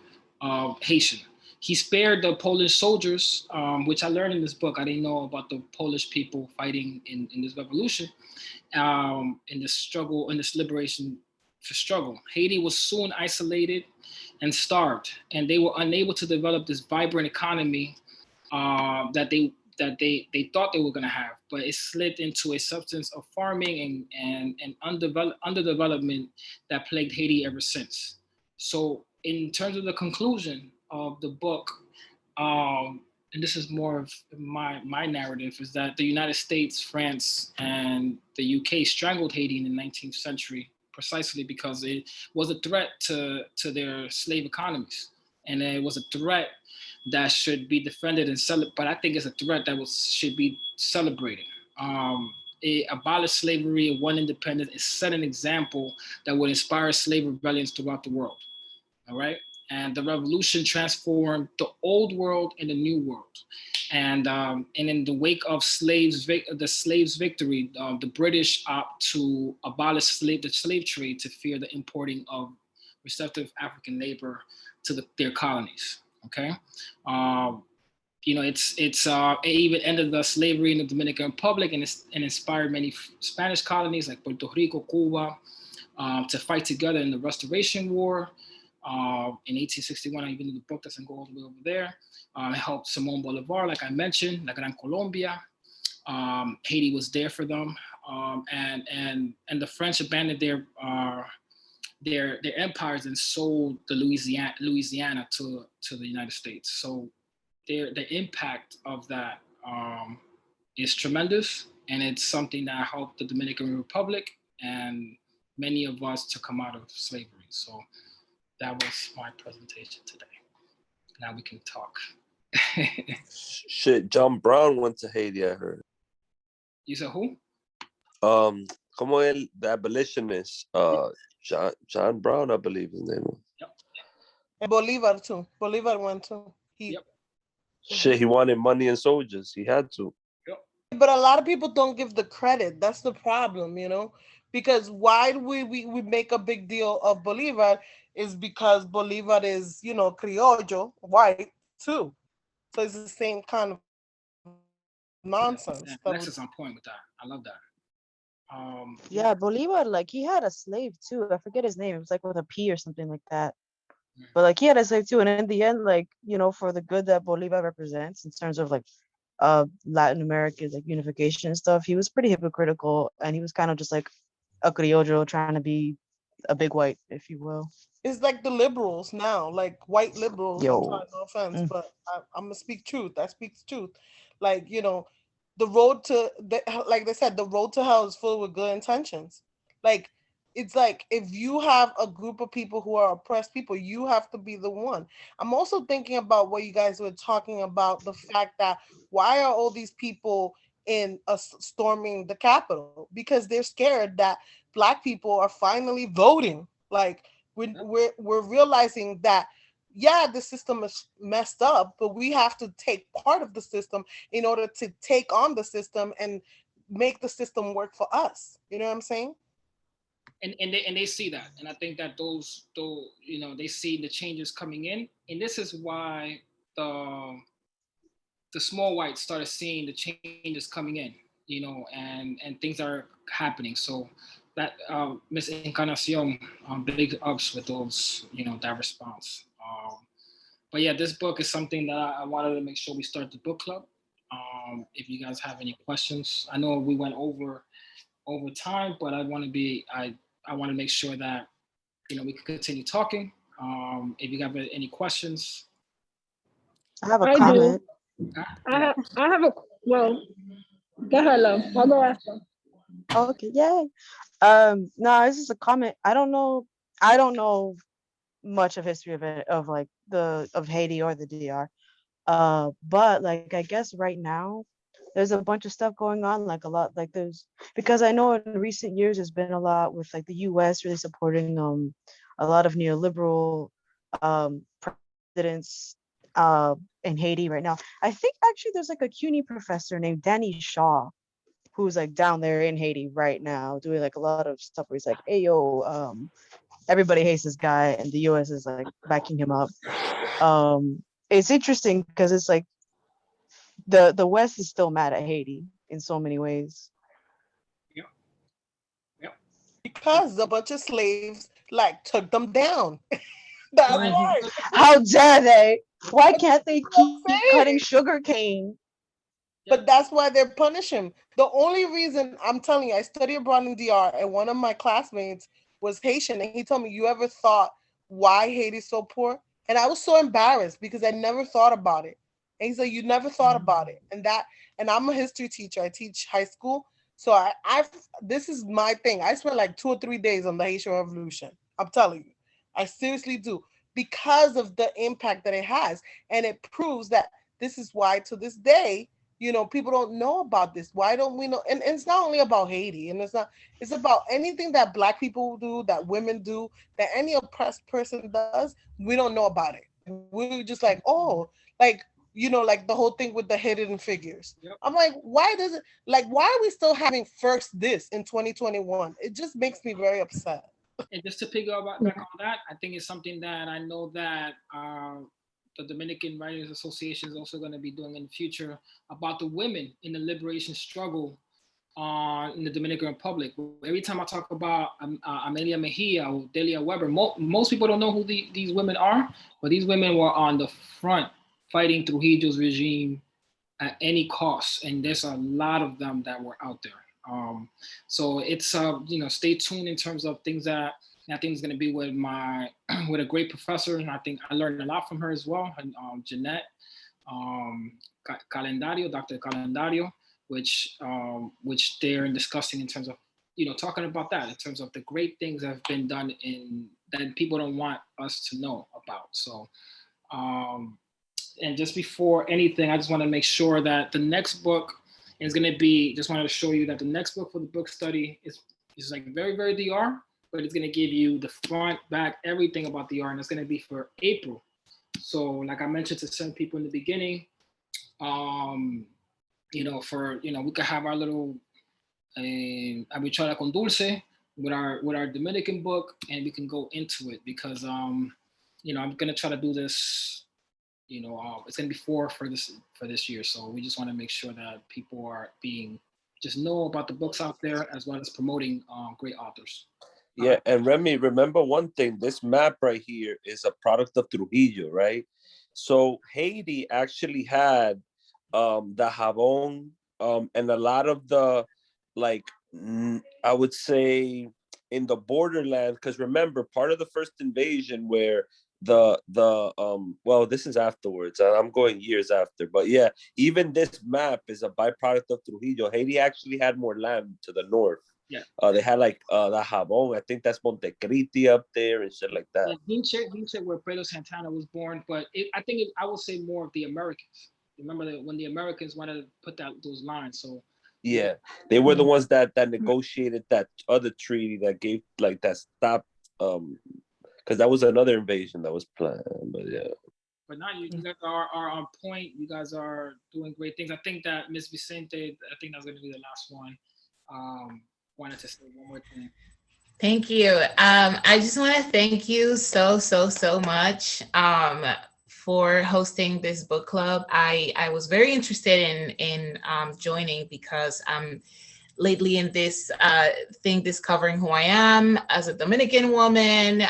Haitian. He spared the Polish soldiers, which I learned in this book. I didn't know about the Polish people fighting in this revolution, in this struggle, in this liberation for struggle. Haiti was soon isolated and starved, and they were unable to develop this vibrant economy that they thought they were going to have, but it slid into a substance of farming and underdevelopment that plagued Haiti ever since. So, in terms of the conclusion of the book, and this is more of my narrative, is that the United States, France, and the UK strangled Haiti in the 19th century precisely because it was a threat to their slave economies, and it was a threat that should be defended and celebrated. But I think it's a threat that should be celebrated. It abolished slavery and won independence. It set an example that would inspire slave rebellions throughout the world. All right. And the revolution transformed the old world and the new world. And in the wake of the slaves' victory, the British opt to abolish the slave trade to fear the importing of receptive African labor to their colonies. Okay, it even ended the slavery in the Dominican Republic and inspired many Spanish colonies like Puerto Rico, Cuba, to fight together in the Restoration War. In 1861, I even did the book that's gonna go all the way over there. It helped Simón Bolivar, like I mentioned, La Gran Colombia. Haiti was there for them, and the French abandoned their empires and sold the Louisiana to the United States. So the impact of that is tremendous, and it's something that helped the Dominican Republic and many of us to come out of slavery. So that was my presentation today. Now we can talk. Shit, John Brown went to Haiti, I heard. You said who? Como the abolitionist, John Brown, I believe his name was. Yep. And Bolivar too. Bolivar went too. Yep. Shit, he wanted money and soldiers. He had to. Yep. But a lot of people don't give the credit. That's the problem, because why do we make a big deal of Bolivar is because Bolivar is, criollo, white too. So it's the same kind of nonsense. Yeah, Alexis on point with that. I love that. Yeah, Bolivar, like he had a slave too. I forget his name. It was like with a P or something like that. But like he had a slave too, and in the end, like for the good that Bolivar represents in terms of like Latin America's like unification and stuff, he was pretty hypocritical, and he was kind of just like a criollo trying to be a big white, if you will. It's like the liberals now, like white liberals. Yo. I'm sorry, no offense, but I'm gonna speak truth. I speak truth. Like the road to like they said, the road to hell is full with good intentions. Like it's like if you have a group of people who are oppressed people, you have to be the one. I'm also thinking about what you guys were talking about, the fact that why are all these people in storming the Capitol? Because they're scared that Black people are finally voting. Like we're realizing that yeah, the system is messed up, but we have to take part of the system in order to take on the system and make the system work for us. You know what I'm saying? And they see that, and I think that those they see the changes coming in, and this is why the small whites started seeing the changes coming in, and things are happening. So that Miss Encarnacion, big ups with those, that response. But yeah, this book is something that I wanted to make sure we start the book club. If you guys have any questions, I know we went over time, but I want to make sure that we can continue talking. If you have any questions, I have a I comment. I have a, well, go ahead, love. I'll go after. Okay, yay. No, this is a comment. I don't know much of history of it, of like of Haiti or the DR. But like I guess right now there's a bunch of stuff going on, like a lot, like because I know in recent years there's been a lot with like the US really supporting a lot of neoliberal presidents in Haiti right now. I think actually there's like a CUNY professor named Danny Shaw who's like down there in Haiti right now doing like a lot of stuff where he's like, hey yo, everybody hates this guy and the US is like backing him up. It's interesting because it's like the West is still mad at Haiti in so many ways. Because a bunch of slaves like took them down. That's why. How dare they? Why can't they keep cutting sugar cane? But that's why they're punishing him. The only reason I'm telling you, I studied abroad in DR, and one of my classmates was Haitian, and he told me, "You ever thought why Haiti's so poor?" And I was so embarrassed because I never thought about it. And he's like, "You never thought about it," and I'm a history teacher. I teach high school, so I this is my thing. I spent like 2 or 3 days on the Haitian Revolution. I'm telling you, I seriously do because of the impact that it has, and it proves that this is why to this day people don't know about this. Why don't we know? And it's not only about Haiti, and it's about anything that Black people do, that women do, that any oppressed person does. We don't know about it. We're just like, oh, like, like the whole thing with the hidden figures. Yep. I'm like, why are we still having first this in 2021? It just makes me very upset. And just to piggyback back on that, I think it's something that I know that the Dominican Writers Association is also going to be doing in the future about the women in the liberation struggle in the Dominican Republic. Every time I talk about Amelia Mejia or Delia Weber, most people don't know who these women are, but these women were on the front fighting Trujillo's regime at any cost, and there's a lot of them that were out there. So it's stay tuned in terms of things that I think is going to be with with a great professor, and I think I learned a lot from her as well. And Jeanette Calendario, Dr. Calendario, which they're discussing in terms of talking about that in terms of the great things that have been done that people don't want us to know about. So. And just before anything, I just want to make sure that the next book is going to be, just wanted to show you that the next book for the book study is like very, very DR, but it's going to give you the front, back, everything about DR, and it's going to be for April. So like I mentioned to some people in the beginning, we could have our little Habichuela con Dulce with our Dominican book, and we can go into it because, I'm going to try to do this. It's going to be for this year. So we just want to make sure that people are just know about the books out there as well as promoting great authors. Yeah, and Remy, remember one thing, this map right here is a product of Trujillo, right? So Haiti actually had the Jabón and a lot of the, like, I would say in the borderland, because remember, part of the first invasion where well, this is afterwards, and I'm going years after, but yeah, even this map is a byproduct of Trujillo. Haiti actually had more land to the north. Yeah, they had like the Jabón. I think that's Montecristi up there and shit like that. Yeah, Hinche, where Pedro Santana was born, but I will say more of the Americans. Remember that when the Americans wanted to put those lines, so. Yeah, they were the ones that negotiated that other treaty that gave like that stop because that was another invasion that was planned. But yeah. But now you guys are on point. You guys are doing great things. I think that Miss Vicente, I think that's going to be the last one. Wanted to say one more thing. Thank you. I just want to thank you so much for hosting this book club. I was very interested in joining because lately in this thing, discovering who I am as a Dominican woman,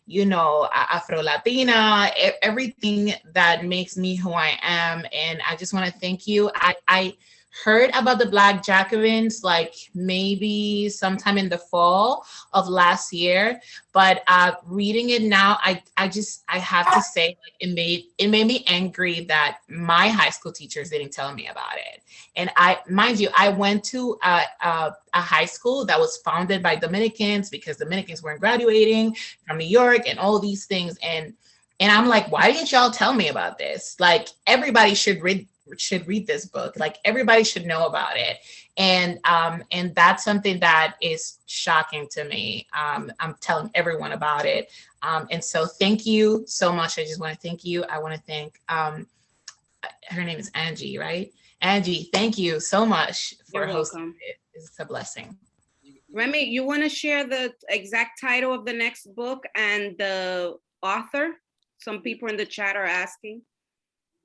Afro-Latina, everything that makes me who I am. And I just want to thank you. I heard about the Black Jacobins like maybe sometime in the fall of last year, but reading it now, I have to say, like, it made me angry that my high school teachers didn't tell me about it. And mind you, I went to a high school that was founded by Dominicans because Dominicans weren't graduating from New York and all these things. And I'm like, why didn't y'all tell me about this? Like, everybody should read this book. Like, everybody should know about it. And that's something that is shocking to me. I'm telling everyone about it. And so thank you so much. I just want to thank you. I want to thank, her name is Angie, right? Angie, thank you so much for hosting it. It's a blessing. Remy, you want to share the exact title of the next book and the author? Some people in the chat are asking.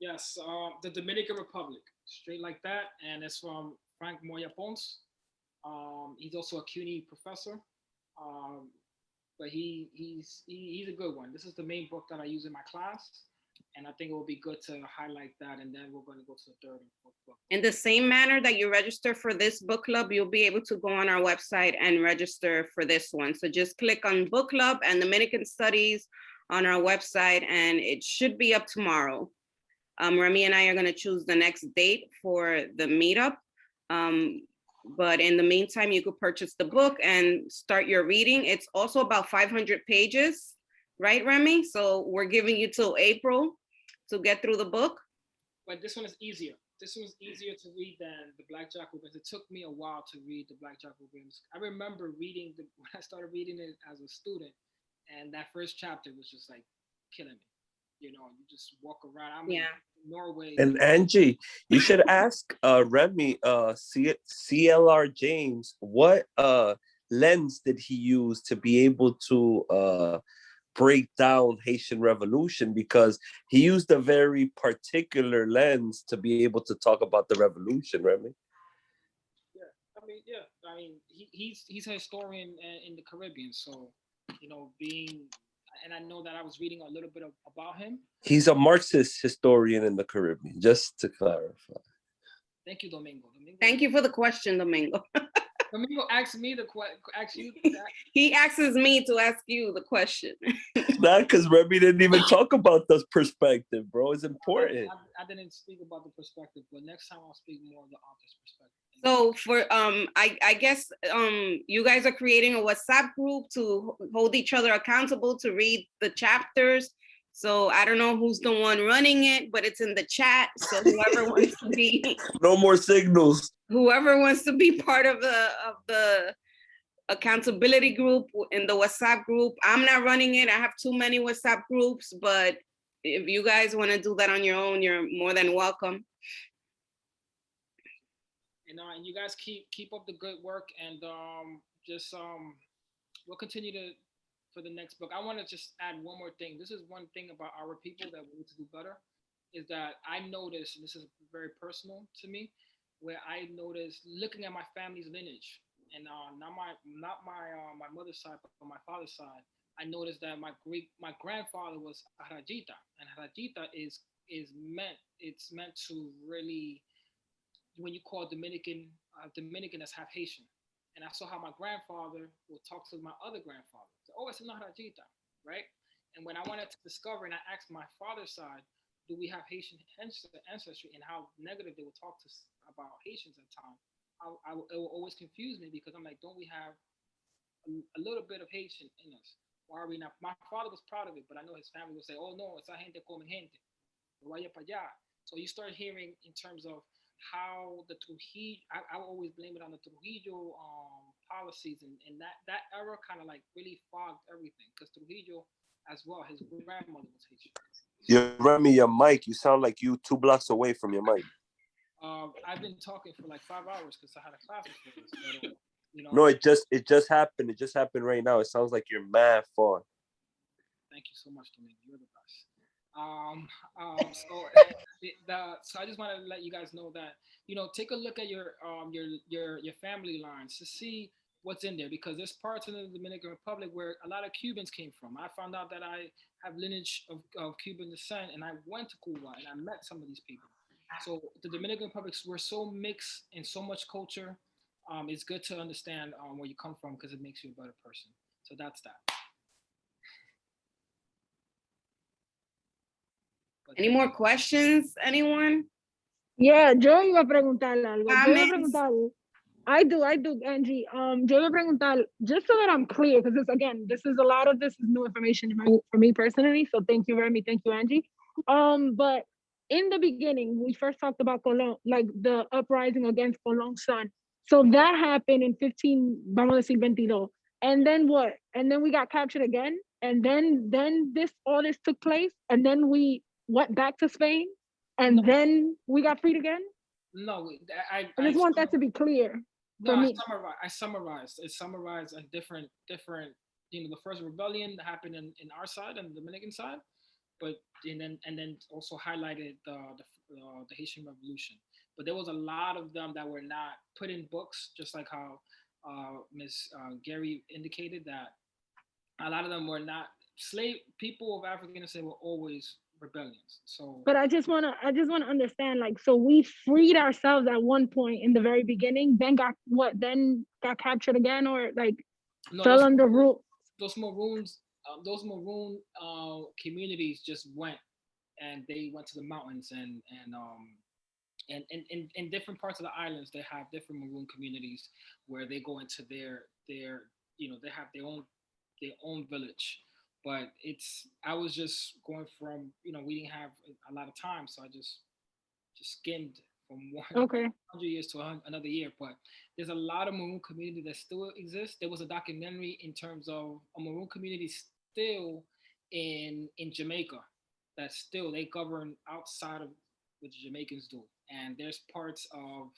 Yes, the Dominican Republic, straight like that, and it's from Frank Moya Pons. He's also a CUNY professor, but he's a good one. This is the main book that I use in my class, and I think it will be good to highlight that, and then we're going to go to the third and fourth book. In the same manner that you register for this book club, you'll be able to go on our website and register for this one. So just click on book club and Dominican Studies on our website, and it should be up tomorrow. Remy and I are going to choose the next date for the meetup. But in the meantime, you could purchase the book and start your reading. It's also about 500 pages, right, Remy? So we're giving you till April to get through the book. But this one is easier. This one's easier to read than the Black Jacobins. It took me a while to read the Black Jacobins. I remember reading when I started reading it as a student, and that first chapter was just like killing me. You just walk around. I'm in Norway. And Angie, you should ask Remy, CLR James, what lens did he use to be able to break down Haitian Revolution? Because he used a very particular lens to be able to talk about the revolution, Remy. He's a historian in the Caribbean, so and I know that I was reading a little bit about him. He's a Marxist historian in the Caribbean, just to clarify. Thank you, Domingo. Thank you for the question, Domingo. Domingo asked me the question. He asks me to ask you the question. Not because Remy didn't even talk about this perspective, bro. It's important. I didn't speak about the perspective, but next time I'll speak more of the author's perspective. So for I guess you guys are creating a WhatsApp group to hold each other accountable to read the chapters. So I don't know who's the one running it, but it's in the chat. So whoever wants to be no more signals. Whoever wants to be part of the accountability group in the WhatsApp group. I'm not running it. I have too many WhatsApp groups, but if you guys want to do that on your own, you're more than welcome. And you guys keep up the good work, and we'll continue for the next book. I want to just add one more thing. This is one thing about our people that we need to do better, is that I noticed, and this is very personal to me, where I noticed looking at my family's lineage, and not my mother's side, but my father's side, I noticed that my grandfather was Harajita, and Harajita is meant to really, when you call Dominican as half Haitian. And I saw how my grandfather would talk to my other grandfather. So, it's not Harajita, right? And when I wanted to discover, and I asked my father's side, do we have Haitian ancestry, and how negative they would talk to us about Haitians at times, it will always confuse me, because I'm like, don't we have a little bit of Haitian in us? Why are we not? My father was proud of it, but I know his family would say, oh no, esa gente come gente. Vaya para allá. So you start hearing in terms of how the Trujillo, I always blame it on the Trujillo policies, and that era kind of like really fogged everything because Trujillo as well, his grandmother was Haitian. You Remy, your mic. You sound like you 2 blocks away from your mic. I've been talking for like 5 hours because I had a class before this. But, you know. No, it just happened. It just happened right now. It sounds like you're mad far. Thank you so much, Domingo. You're the best. So I just want to let you guys know that, you know, take a look at your family lines to see what's in there, because there's parts in the Dominican Republic where a lot of Cubans came from. I found out that I have lineage of Cuban descent, and I went to Cuba and I met some of these people. So the Dominican Republic, we're so mixed in so much culture. It's good to understand where you come from because it makes you a better person. So that's that. Any more questions, anyone? Yeah, yo iba a preguntar algo. Yo iba a preguntar. I do, Angie. Yo iba a preguntar, just so that I'm clear, because this is a lot of this is new information for me personally. So thank you, Remy. Thank you, Angie. But in the beginning, we first talked about Colon, like the uprising against Colon's son. So that happened in 15, vamos a decir 22. And then what? And then we got captured again. And then all this took place. And then we went back to Spain. And then we got freed again. No, I just want that to be clear. No, I summarized. It's summarized on different. You know, the first rebellion happened in our side and the Dominican side, but and then also highlighted the Haitian Revolution. But there was a lot of them that were not put in books, just like how Ms. Gary indicated that a lot of them were not slave people of African descent were always rebellions. So, but I just wanna understand, like, so we freed ourselves at one point in the very beginning, then got captured again, or like fell under rule. Those maroon communities just went, and they went to the mountains and in different parts of the islands they have different maroon communities where they go into their you know, they have their own village. But I was just going from, you know, we didn't have a lot of time, so I just skimmed from 100 years to another year. But there's a lot of maroon community that still exists. There was a documentary in terms of a maroon community still in Jamaica that still they govern outside of what the Jamaicans do. And there's parts of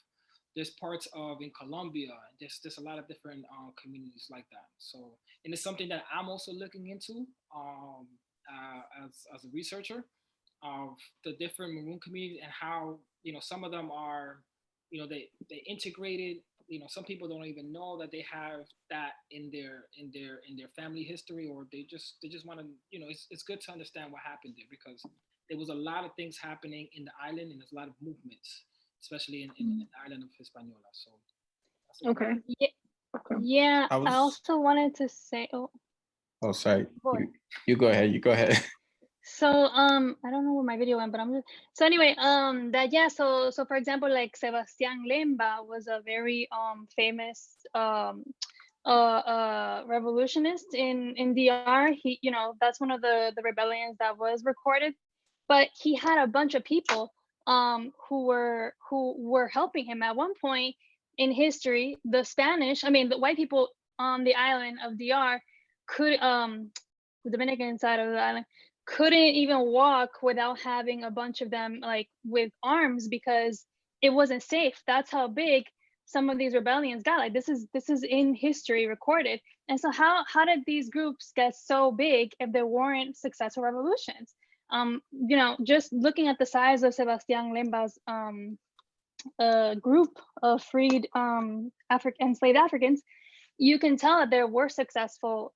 in Colombia. There's a lot of different communities like that. So, and it's something that I'm also looking into as a researcher of the different maroon communities and how, you know, some of them are, you know, they integrated. You know, some people don't even know that they have that in their family history, or they just want to, you know, it's good to understand what happened there, because there was a lot of things happening in the island and there's a lot of movements, especially in the island of Hispaniola. So okay. Yeah, I also wanted to say, sorry. You go ahead. So I don't know where my video went, but so anyway, so for example, like Sebastián Lemba was a very famous revolutionist in DR. He, you know, that's one of the rebellions that was recorded, but he had a bunch of people who were helping him. At one point in history, the white people on the island of DR could the Dominican side of the island couldn't even walk without having a bunch of them like with arms, because it wasn't safe. That's how big some of these rebellions got. Like this is in history recorded. And so how did these groups get so big if there weren't successful revolutions? You know, just looking at the size of Sebastián Lemba's group of freed enslaved Africans, you can tell that there were successful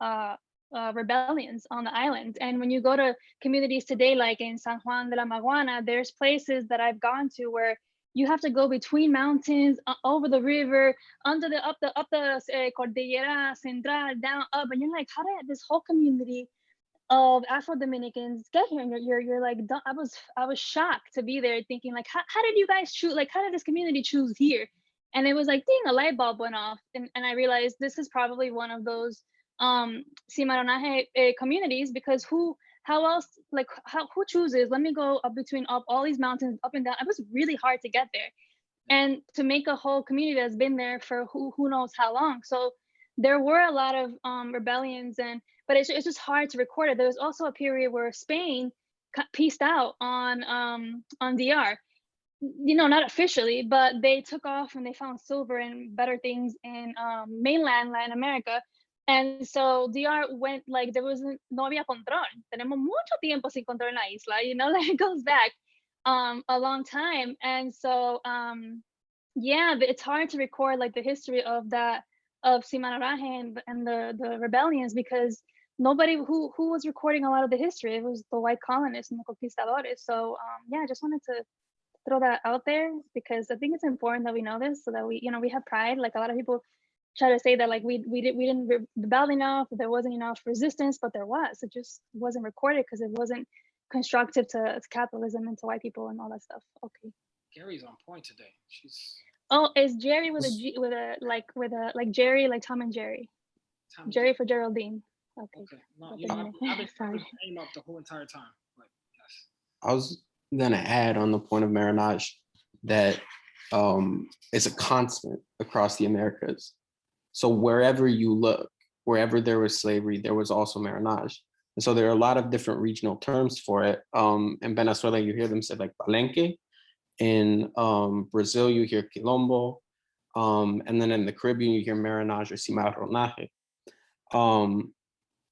rebellions on the island. And when you go to communities today, like in San Juan de la Maguana, there's places that I've gone to where you have to go between mountains, over the river, up the Cordillera Central, down up, and you're like, how did this whole community of Afro-Dominicans get here? And you're like, I was shocked to be there, thinking like, how did you guys choose? Like, how did this community choose here? And it was like, ding, a light bulb went off, and I realized this is probably one of those cimarronaje communities, because who chooses, let me go up between all these mountains, up and down. It was really hard to get there. and to make a whole community that's been there for who knows how long. So there were a lot of rebellions, but it's just hard to record it. There was also a period where Spain pieced out on DR. Not officially, but they took off and they found silver and better things in mainland Latin America. And so DR went, like, no había control. Tenemos mucho tiempo sin control en la isla, like it goes back a long time. And so, yeah, it's hard to record like the history of Simanaraje and the rebellions, because nobody who was recording a lot of the history, it was the white colonists and the conquistadores. So yeah, I just wanted to throw that out there, because I think it's important that we know this, so that we have pride. Like, a lot of people try to say that like we didn't rebel enough, there wasn't enough resistance, but there was. It just wasn't recorded because it wasn't constructive to capitalism and to white people and all that stuff. Okay. Gary's on point today. She's. Oh, is Jerry with a G, with a Jerry, like Tom and Jerry? Jerry for Geraldine. Okay. No, I've been saying up the whole entire time. Like, yes. I was gonna add on the point of marriage that it's a constant across the Americas. So wherever you look, wherever there was slavery, there was also marriage. And so there are a lot of different regional terms for it. In Venezuela, you hear them say like palenque. In Brazil, you hear quilombo. And then in the Caribbean, you hear marinage or cimarronaje.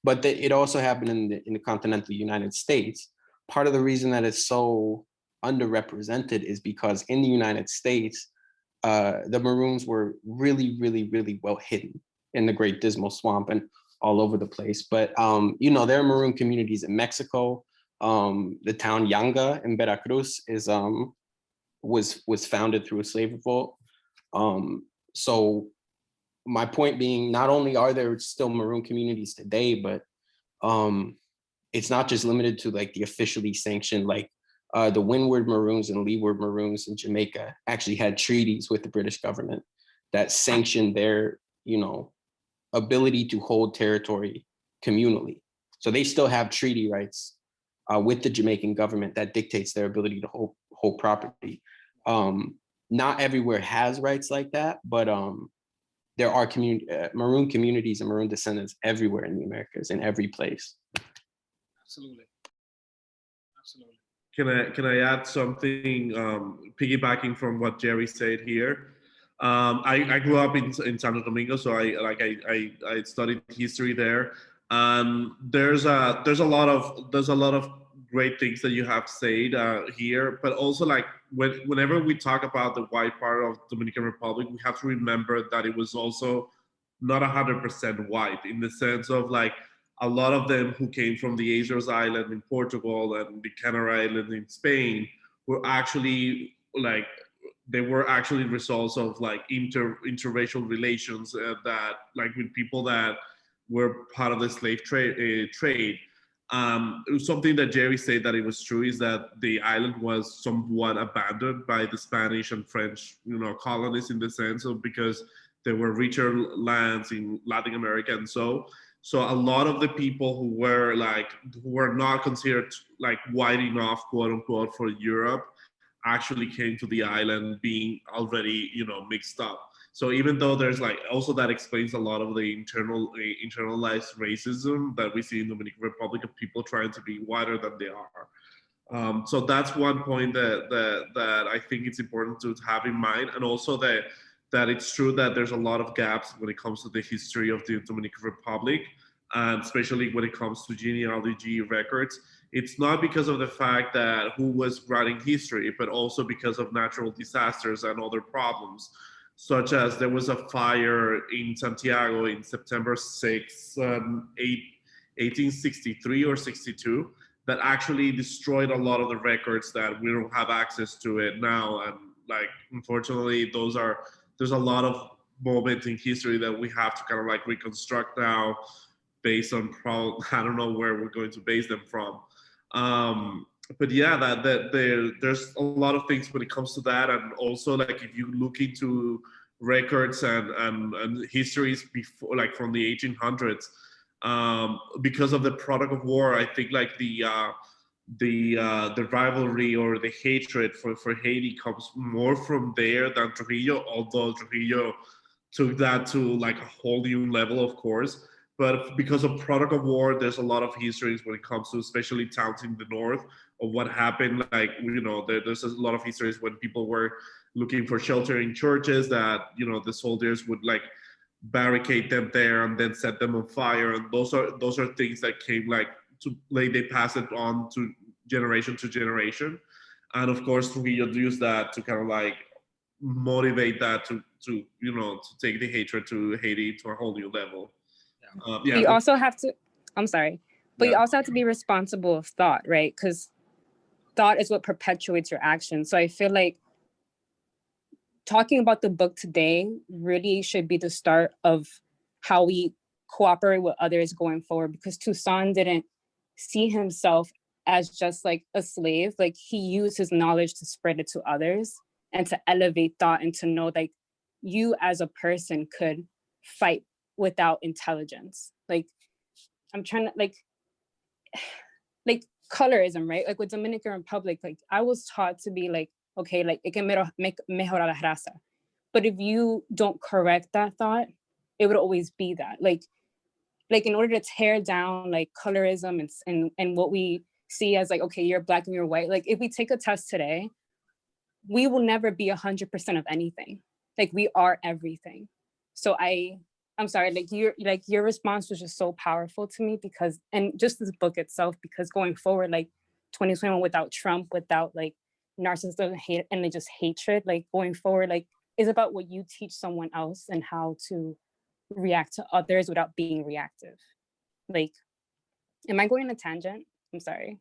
But it also happened in the continental United States. Part of the reason that it's so underrepresented is because in the United States, the Maroons were really, really, really well hidden in the Great Dismal Swamp and all over the place. But, there are Maroon communities in Mexico. The town Yanga in Veracruz was founded through a slave revolt. So my point being, not only are there still Maroon communities today, but it's not just limited to like the officially sanctioned, like the Windward Maroons and Leeward Maroons in Jamaica actually had treaties with the British government that sanctioned their, ability to hold territory communally. So they still have treaty rights with the Jamaican government that dictates their ability to hold property. Not everywhere has rights like that, but there are Maroon communities and Maroon descendants everywhere in the Americas, in every place. Absolutely. Can I add something, piggybacking from what Jerry said here? I grew up in Santo Domingo, so I studied history there. There's a lot of great things that you have said here, but also like whenever we talk about the white part of Dominican Republic, we have to remember that it was also not 100% white, in the sense of like a lot of them who came from the Azores Island in Portugal and the Canary Island in Spain were actually like, they were actually results of like interracial relations that like with people that were part of the slave trade. It was something that Jerry said that it was true, is that the island was somewhat abandoned by the Spanish and French, colonists, in the sense of, because there were richer lands in Latin America. And so a lot of the people who were not considered like white enough, quote unquote, for Europe, actually came to the island being already, mixed up. So even though there's like, also that explains a lot of the internalized racism that we see in the Dominican Republic, of people trying to be whiter than they are. So that's one point that I think it's important to have in mind. And also that it's true that there's a lot of gaps when it comes to the history of the Dominican Republic, and especially when it comes to genealogy records. It's not because of the fact that who was writing history, but also because of natural disasters and other problems, such as there was a fire in Santiago in September 6, 1863 or 62, that actually destroyed a lot of the records that we don't have access to it now. And like, unfortunately, there's a lot of moments in history that we have to kind of like reconstruct now based on, I don't know where we're going to base them from. But yeah, there's a lot of things when it comes to that. And also like, if you look into records and histories before, like from the 1800s, because of the product of war, I think like the the rivalry or the hatred for Haiti comes more from there than Trujillo, although Trujillo took that to like a whole new level, of course. But because of product of war, there's a lot of histories when it comes to especially towns in the north of what happened. Like, you know, there's a lot of histories when people were looking for shelter in churches that, you know, the soldiers would like barricade them there and then set them on fire. And those are things that came like to like they pass it on to generation. And of course, Trujillo used that to kind of like motivate that to you know, to take the hatred to Haiti to a whole new level. Yeah. You also have to, I'm sorry, but Yeah. you also have to be responsible of thought, right? Because thought is what perpetuates your action. So I feel like talking about the book today really should be the start of how we cooperate with others going forward, because Toussaint didn't see himself as just like a slave. Like, he used his knowledge to spread it to others and to elevate thought and to know like you as a person could fight without intelligence. Like, I'm trying to like colorism, right? Like with Dominican Republic, like I was taught to be like, okay, like it can mejorar la raza. But if you don't correct that thought, it would always be that. Like in order to tear down like colorism and what we see as like, okay, you're Black and you're white. Like if we take a test today, we will never be 100% of anything. Like we are everything. So I'm sorry, like your response was just so powerful to me, because, and just this book itself, because going forward, like 2021 without Trump, without like narcissism, hate, and just hatred, like going forward, like is about what you teach someone else and how to react to others without being reactive. Like, am I going on a tangent? I'm sorry.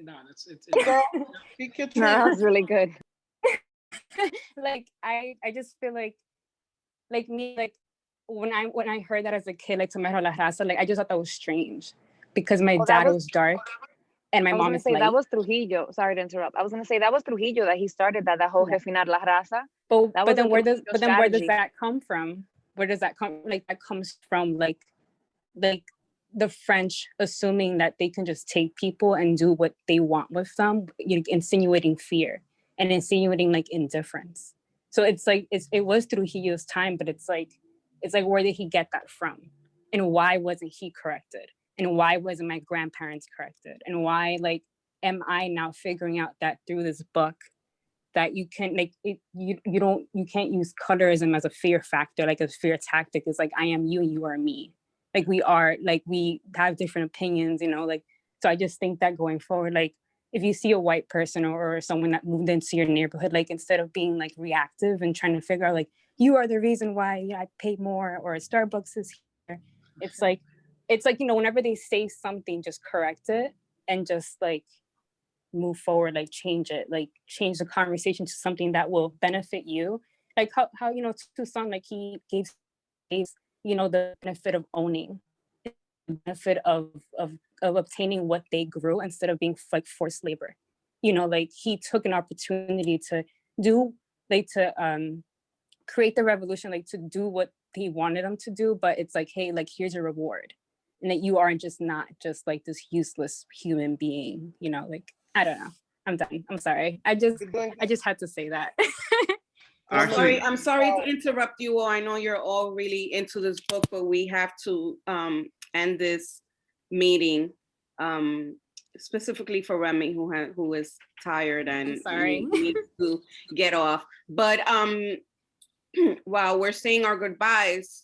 No, it's No, that was really good. Like I just feel like me, like when I heard that as a kid, like Tomero La Raza, like I just thought that was strange, because my dad was dark and my mom is light. That was Trujillo. Sorry to interrupt. I was gonna say that was Trujillo that he started that whole refinar la raza. But then where does that come from? Where does that come? Like that comes from like the French assuming that they can just take people and do what they want with them, insinuating fear and insinuating like indifference. So it's like it was Trujillo's time, but it's like where did he get that from? And why wasn't he corrected? And why wasn't my grandparents corrected? And why like am I now figuring out that through this book that you can like you can't use colorism as a fear factor, like a fear tactic. It's like I am you and you are me. Like we have different opinions, you know, like, so I just think that going forward, like if you see a white person or someone that moved into your neighborhood, like instead of being like reactive and trying to figure out like you are the reason why I paid more or Starbucks is here, it's like, you know, whenever they say something, just correct it and just like move forward, like change the conversation to something that will benefit you. Like how you know, Toussaint, like he gave you know, the benefit of owning, the benefit of obtaining what they grew instead of being like forced labor. You know, like he took an opportunity to do, like to create the revolution, like to do what he wanted them to do, but it's like, hey, like here's your reward. And that you aren't just not just like this useless human being, you know, like, I don't know. I'm done. I'm sorry. I just had to say that. I'm sorry to interrupt you all. I know you're all really into this book, but we have to end this meeting specifically for Remy, who is tired and needs to get off. But while we're saying our goodbyes,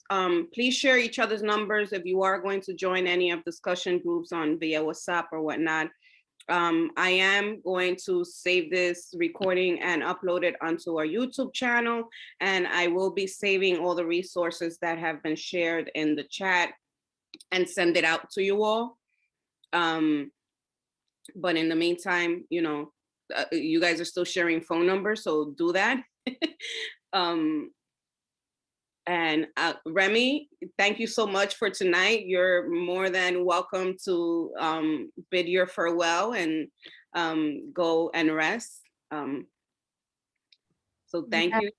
please share each other's numbers if you are going to join any of discussion groups on via WhatsApp or whatnot. I am going to save this recording and upload it onto our YouTube channel, and I will be saving all the resources that have been shared in the chat and send it out to you all. But in the meantime, you know, you guys are still sharing phone numbers, so do that. And Remy, thank you so much for tonight. You're more than welcome to bid your farewell and go and rest. So thank you.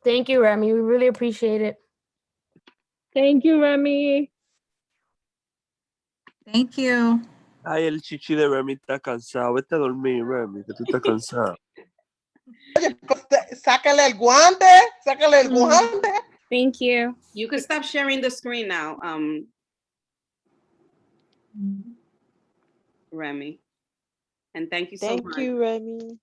Thank you, Remy. We really appreciate it. Thank you, Remy. Thank you. Ay, el chichi de Remy está cansado. Vete a dormir, Remy, que tú estás cansado. Sácale el guante, sácale el guante. Thank you. You can stop sharing the screen now, Remy. And thank you so much. Thank you, Remy.